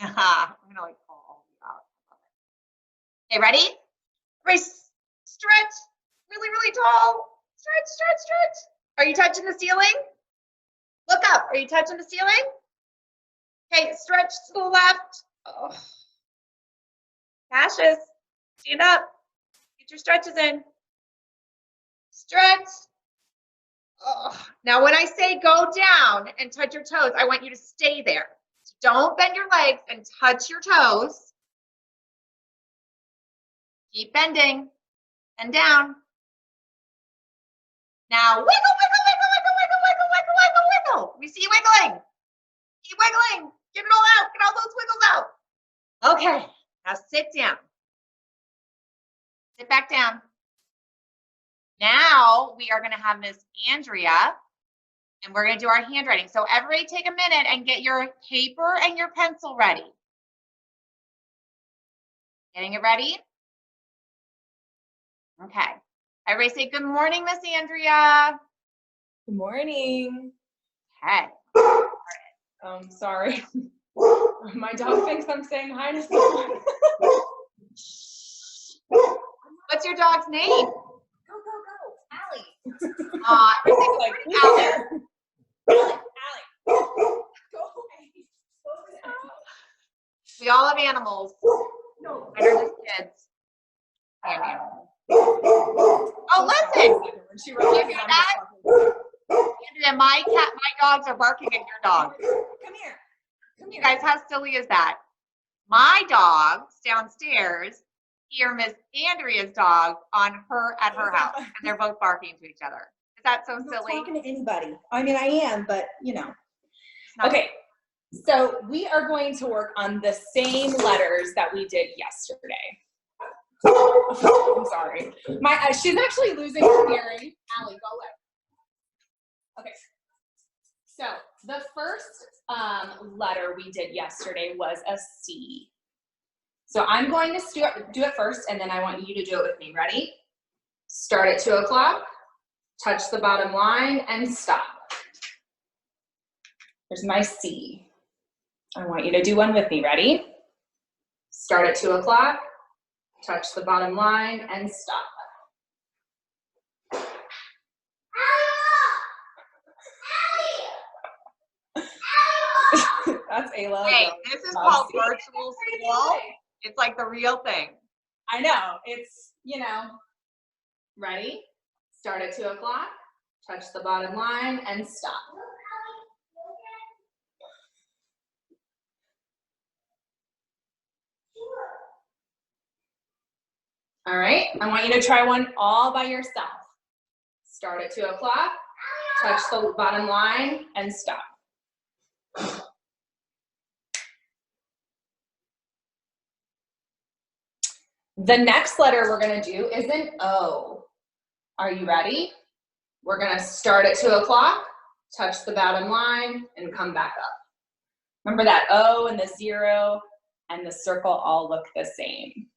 I'm gonna like call all of you out. Okay, ready? Everybody stretch really, really tall. Stretch, stretch, stretch. Are you touching the ceiling? Look up. Are you touching the ceiling? Okay, stretch to the left. Oh. Cassius, stand up. Get your stretches in. Stretch. Oh. Now, when I say go down and touch your toes, I want you to stay there. So don't bend your legs and touch your toes. Keep bending and down. Now, wiggle, wiggle, wiggle, wiggle, wiggle, wiggle, wiggle, wiggle, wiggle. We see you wiggling. Keep wiggling. Get it all out. Get all those wiggles out. Okay, now sit down. Sit back down. Now we are going to have Miss Andrea, and we're going to do our handwriting. So everybody take a minute and get your paper and your pencil ready. Getting it ready? Okay. Everybody say good morning, Miss Andrea. Good morning. Okay. Sorry. My dog thinks I'm saying hi to someone. What's your dog's name? Go, go, go. Allie. Everybody say good morning, Allie. Allie. Go away. We all have animals. No. And are just kids. And animals. Oh, Oh, listen. When she wrote You like, hear I'm that? Andrea, my dogs are barking at your dog. Come here. You guys, how silly is that? My dogs downstairs hear Miss Andrea's dog at her house, and they're both barking to each other. Is that so I'm not silly? talking to anybody. I mean, I am, but you know. not- Okay, so we are going to work on the same letters that we did yesterday. I'm sorry. She's actually losing her hearing. Allie, go away. Okay. So the first letter we did yesterday was a C. So I'm going to do it first, and then I want you to do it with me. Ready? Start at 2 o'clock, touch the bottom line, and stop. There's my C. I want you to do one with me. Ready? Start at 2 o'clock, touch the bottom line, and stop. That's Ayla. Hey, this is called virtual school. It's like the real thing. I know. It's, you know. Ready? Start at 2 o'clock, touch the bottom line, and stop. All right, I want you to try one all by yourself. Start at 2 o'clock, touch the bottom line, and stop. The next letter we're gonna do is an O. Are you ready? We're gonna start at 2 o'clock, touch the bottom line, and come back up. Remember that O and the 0 and the circle all look the same.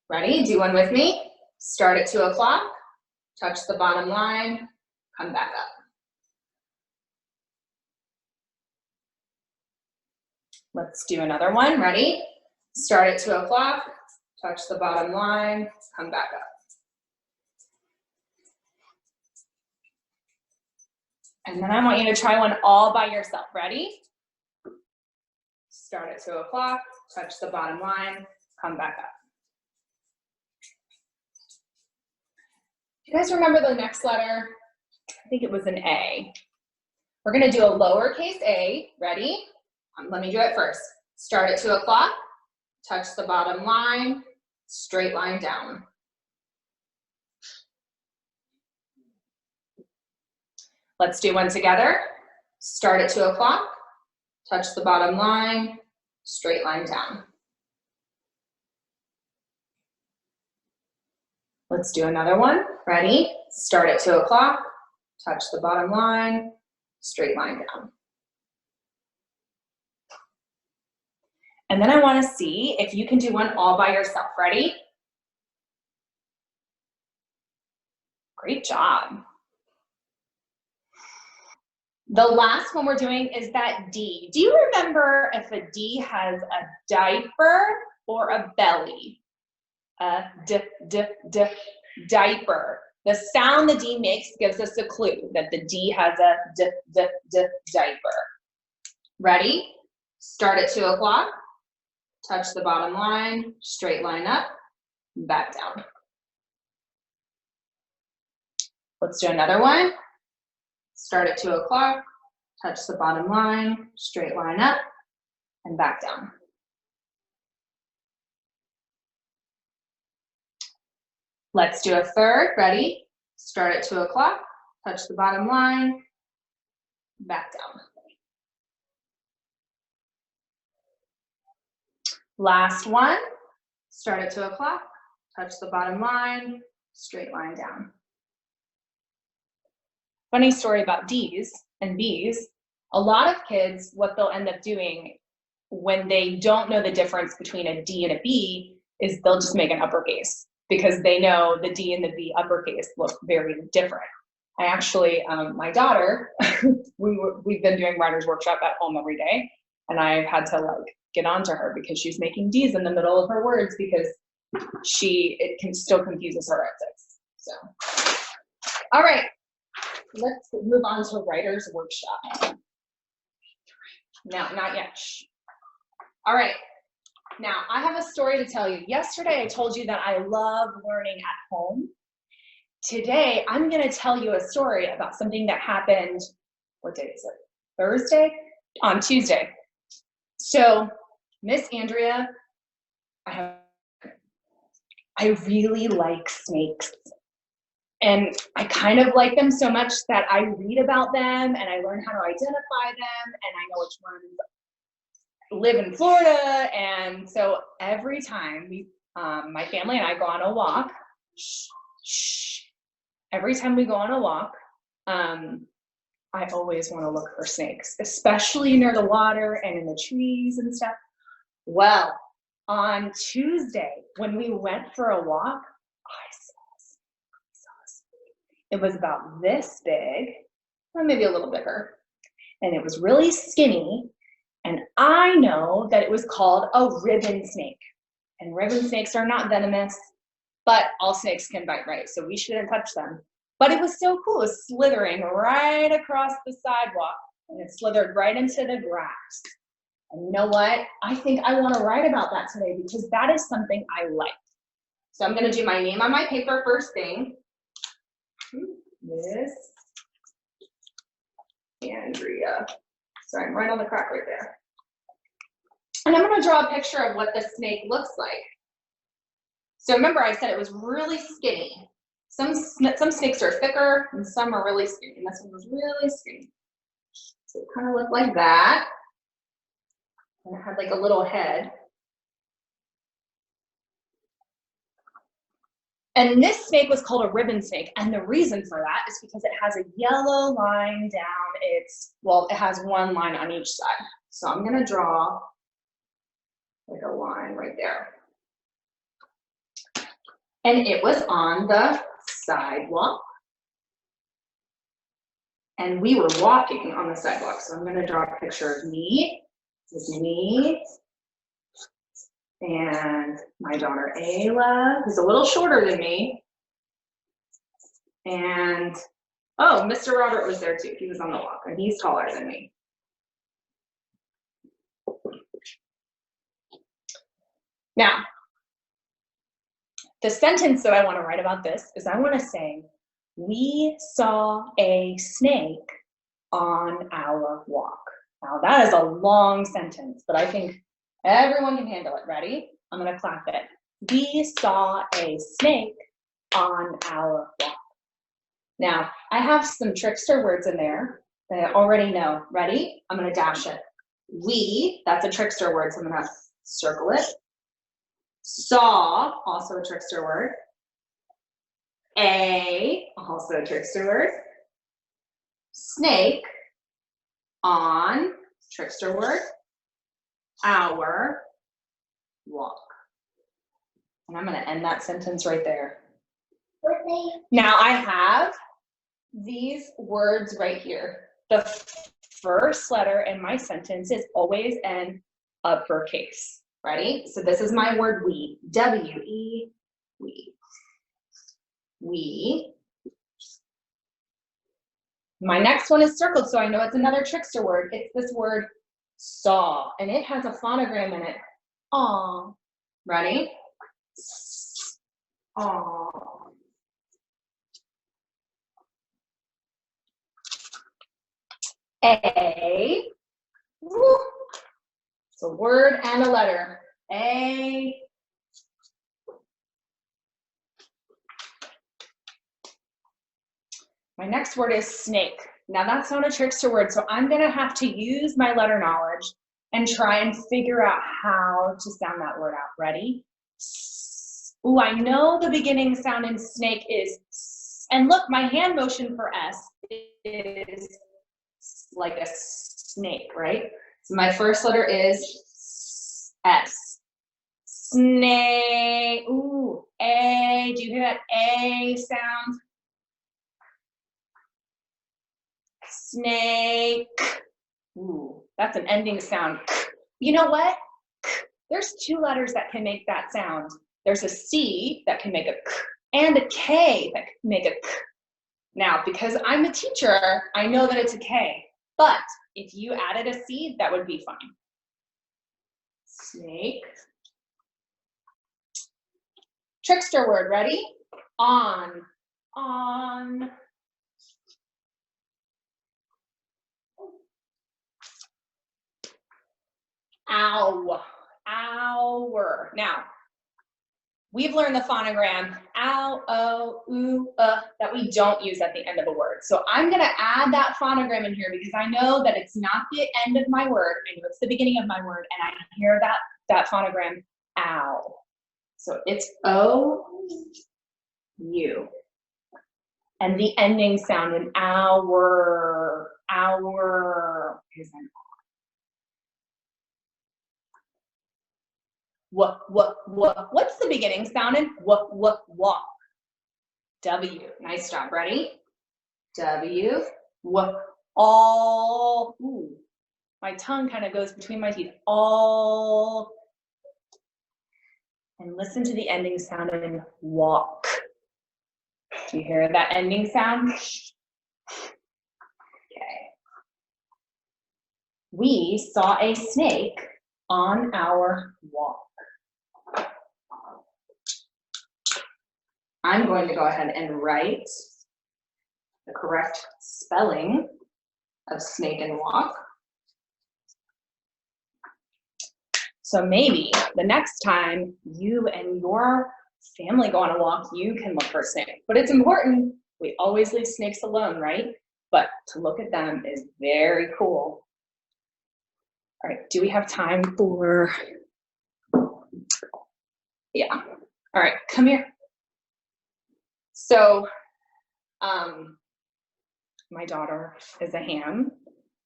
Ready? Do one with me. Start at 2 o'clock, touch the bottom line, come back up. Let's do another one. Ready? Start at 2 o'clock, touch the bottom line, come back up. And then I want you to try one all by yourself. Ready? Start at 2 o'clock, touch the bottom line, come back up. Do you guys remember the next letter? I think it was an A. We're gonna do a lowercase a. Ready? Let me do it first. Start at 2 o'clock, touch the bottom line, straight line down. Let's do one together. Start at 2 o'clock, touch the bottom line, straight line down. Let's do another one. Ready? Start at 2 o'clock, touch the bottom line, straight line down. And then I want to see if you can do one all by yourself. Ready? Great job. The last one we're doing is that D. Do you remember if a D has a diaper or a belly? Diaper. The sound the D makes gives us a clue that the D has a diaper. Ready? Start at 2 o'clock. Touch the bottom line, straight line up, back down. Let's do another one. Start at 2 o'clock, touch the bottom line, straight line up, and back down. Let's do a third. Ready? Start at 2 o'clock, touch the bottom line, back down. Last one. Start at 2 o'clock, touch the bottom line, straight line down. Funny story about D's and B's. A lot of kids, what they'll end up doing when they don't know the difference between a D and a B is they'll just make an uppercase because they know the D and the B uppercase look very different. I actually, my daughter, we've been doing writer's workshop at home every day, and I've had to like get onto her because she's making D's in the middle of her words because it still confuses her at 6. So, all right. Let's move on to writer's workshop. No, not yet. Shh. All right. Now, I have a story to tell you. Yesterday, I told you that I love learning at home. Today, I'm going to tell you a story about something that happened, what day is it? Thursday? On Tuesday. So, Miss Andrea, I really like snakes. And I kind of like them so much that I read about them and I learn how to identify them and I know which ones live in Florida. And so every time my family and I go on a walk, every time we go on a walk, I always want to look for snakes, especially near the water and in the trees and stuff. Well, on Tuesday, when we went for a walk, I saw a snake. It was about this big, or maybe a little bigger, and it was really skinny. And I know that it was called a ribbon snake. And ribbon snakes are not venomous, but all snakes can bite, right? So we shouldn't touch them. But it was so cool. It was slithering right across the sidewalk, and it slithered right into the grass. And you know what? I think I want to write about that today because that is something I like. So I'm going to do my name on my paper first thing. Miss Andrea. Sorry, I'm right on the crack right there. And I'm going to draw a picture of what the snake looks like. So remember I said it was really skinny. Some snakes are thicker and some are really skinny. And this one was really skinny. So it kind of looked like that. And it had like a little head. And this snake was called a ribbon snake. And the reason for that is because it has a yellow line down it has one line on each side. So I'm going to draw like a line right there. And it was on the sidewalk. And we were walking on the sidewalk. So I'm going to draw a picture of me. This is me. And my daughter Ayla, who's a little shorter than me. And, oh, Mr. Robert was there too. He was on the walk, and he's taller than me. Now, the sentence that I want to write about this is I want to say, we saw a snake on our walk. Now, that is a long sentence, but I think everyone can handle it. Ready? I'm going to clap it. We saw a snake on our walk. Now, I have some trickster words in there that I already know. Ready? I'm going to dash it. We, that's a trickster word, so I'm going to circle it. Saw, also a trickster word. A, also a trickster word. Snake, on, trickster word. Our walk. And I'm going to end that sentence right there. Now I have these words right here. The first letter in my sentence is always an uppercase. Ready? So this is my word we. W-E, we. We. My next one is circled, so I know it's another trickster word. It's this word saw, and it has a phonogram in it. Aw. Ready? Aw. A. Woo. It's a word and a letter. A. My next word is snake. Now that's not a trickster word, so I'm gonna have to use my letter knowledge and try and figure out how to sound that word out. Ready? Ooh, I know the beginning sound in snake is S. And look, my hand motion for S is like a snake, right? So my first letter is S. Snake. Ooh, A. Do you hear that A sound? Snake. Ooh, that's an ending sound. You know what? There's two letters that can make that sound. There's a C that can make a K and a K that can make a K. Now, because I'm a teacher, I know that it's a K, but if you added a C, that would be fine. Snake. Trickster word, ready? On. On. Ow. Hour. Now, we've learned the phonogram ow, o, oo, that we don't use at the end of a word. So I'm gonna add that phonogram in here because I know that it's not the end of my word. I know it's the beginning of my word, and I hear that phonogram ow. So it's O, U. And the ending sound in hour is an what's the beginning sound in walk? W. Nice job. Ready? W. All. Ooh, my tongue kind of goes between my teeth. All. And listen to the ending sound in walk. Do you hear that ending sound? Okay. We saw a snake on our walk. I'm going to go ahead and write the correct spelling of snake and walk. So maybe the next time you and your family go on a walk, you can look for a snake. But it's important, we always leave snakes alone, right? But to look at them is very cool. All right, do we have time for, yeah. All right, come here. So, my daughter is a ham.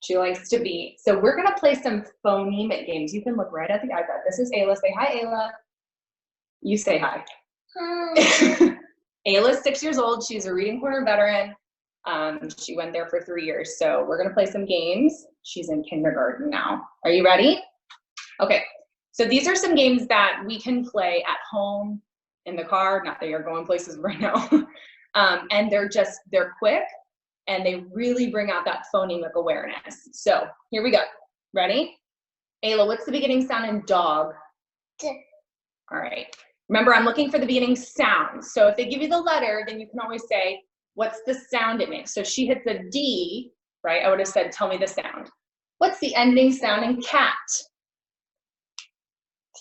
She likes to be, so we're gonna play some phonemic games. You can look right at the iPad. This is Ayla, say hi, Ayla. You say hi. Hi. Ayla's 6 years old, she's a Reading Corner veteran. She went there for 3 years, so we're gonna play some games. She's in kindergarten now. Are you ready? Okay, so these are some games that we can play at home, in the car, not that you're going places right now. And they're quick, and they really bring out that phonemic awareness. So here we go. Ready? Ayla, what's the beginning sound in dog? D. All right. Remember, I'm looking for the beginning sound. So if they give you the letter, then you can always say, what's the sound it makes? So if she hits a D, right? I would have said, tell me the sound. What's the ending sound in cat?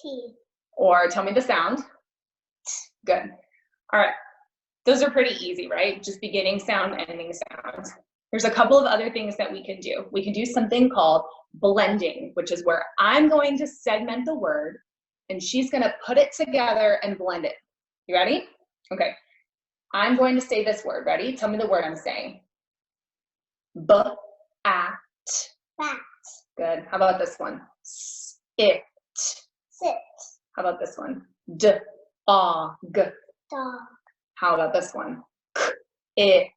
T. Or tell me the sound. Good. All right. Those are pretty easy, right? Just beginning sound, ending sound. There's a couple of other things that we can do. We can do something called blending, which is where I'm going to segment the word and she's going to put it together and blend it. You ready? Okay. I'm going to say this word. Ready? Tell me the word I'm saying. Bat. Bat. Good. How about this one? It. Sit. How about this one? Dog. Dog. How about this one? It.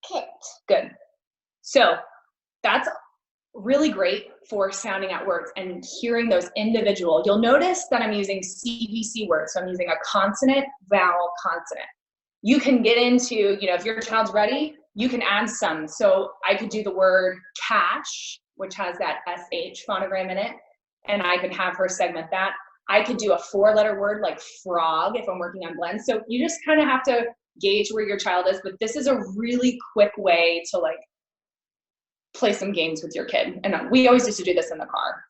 Kit. Good. So that's really great for sounding out words and hearing those individual. You'll notice that I'm using CVC words. So I'm using a consonant, vowel, consonant. You can get into, if your child's ready, you can add some. So I could do the word cash, which has that SH phonogram in it, and I could have her segment that. I could do a 4-letter word like frog if I'm working on blends. So you just kind of have to gauge where your child is, but this is a really quick way to play some games with your kid. And we always used to do this in the car.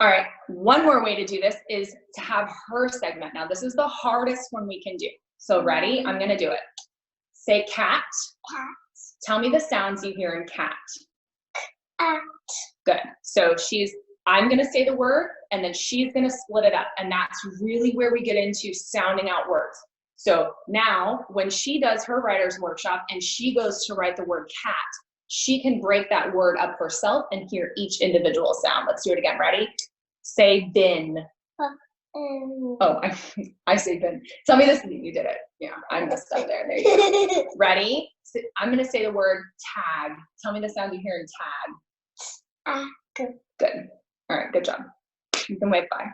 All right, one more way to do this is to have her segment. Now this is the hardest one we can do. So ready? I'm gonna do it. Say cat. Cat. Tell me the sounds you hear in cat. At. Good. So I'm gonna say the word and then she's gonna split it up. And that's really where we get into sounding out words. So now when she does her writer's workshop and she goes to write the word cat, she can break that word up herself and hear each individual sound. Let's do it again. Ready? Say bin. Oh, I say bin. Tell me this. You did it. Yeah, I messed up there. There you go. Ready? I'm going to say the word tag. Tell me the sound you hear in tag. Good. All right, good job. You can wave bye.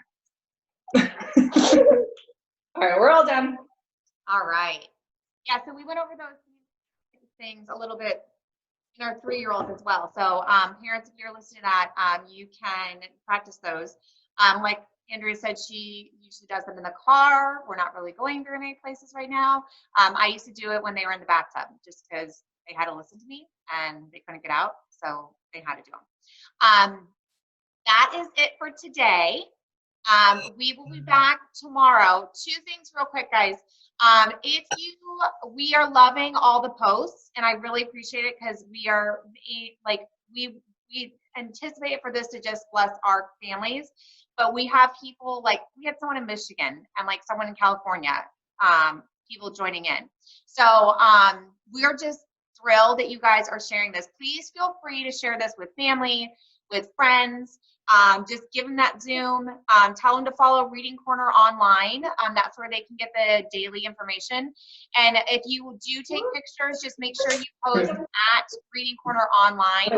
All right, we're all done. All right. Yeah, so we went over those things a little bit in our 3-year-olds as well. So parents, if you're listening to that, you can practice those. Like Andrea said she usually does them in the car. We're not really going very many places right now. I used to do it when they were in the bathtub just because they had to listen to me and they couldn't get out, so they had to do them. That is it for today. We will be back tomorrow. 2 things real quick, guys. We are loving all the posts, and I really appreciate it because we are like, we anticipated for this to just bless our families, but we have people like, we had someone in Michigan and like someone in California, people joining in. So we're just thrilled that you guys are sharing this. Please feel free to share this with family, with friends. Just give them that Zoom. Tell them to follow Reading Corner online. That's where they can get the daily information. And if you do take pictures, just make sure you post at Reading Corner online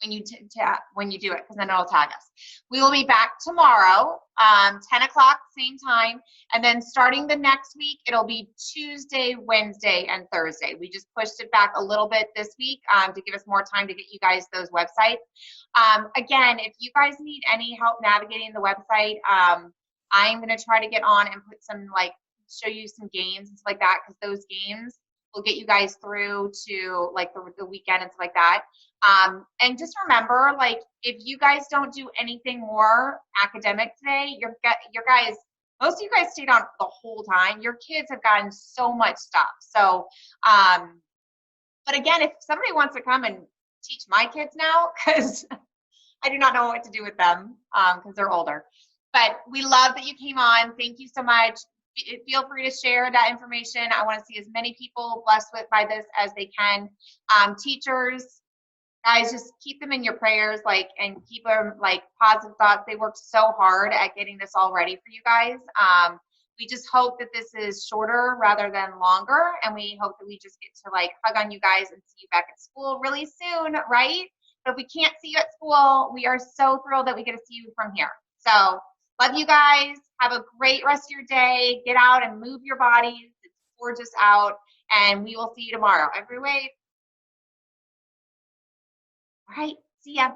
when you do it, because then it'll tag us. We will be back tomorrow, 10 o'clock, same time. And then starting the next week, it'll be Tuesday, Wednesday, and Thursday. We just pushed it back a little bit this week to give us more time to get you guys those websites. Again, if you guys need any help navigating the website, I'm going to try to get on and put some, like, show you some games and stuff like that, because those games will get you guys through to like the weekend and stuff like that. And just remember, like, if you guys don't do anything more academic today, your guys, most of you guys stayed on the whole time. Your kids have gotten so much stuff. So, but again, if somebody wants to come and teach my kids now, because I do not know what to do with them because they're older. But we love that you came on. Thank you so much. Feel free to share that information. I want to see as many people blessed by this as they can. Teachers, guys, just keep them in your prayers, like, and keep them like positive thoughts. They worked so hard at getting this all ready for you guys. We just hope that this is shorter rather than longer, and we hope that we just get to like hug on you guys and see you back at school really soon, right? But if we can't see you at school, we are so thrilled that we get to see you from here. So love you guys. Have a great rest of your day. Get out and move your bodies. It's gorgeous out, and we will see you tomorrow. Every way. All right. See ya.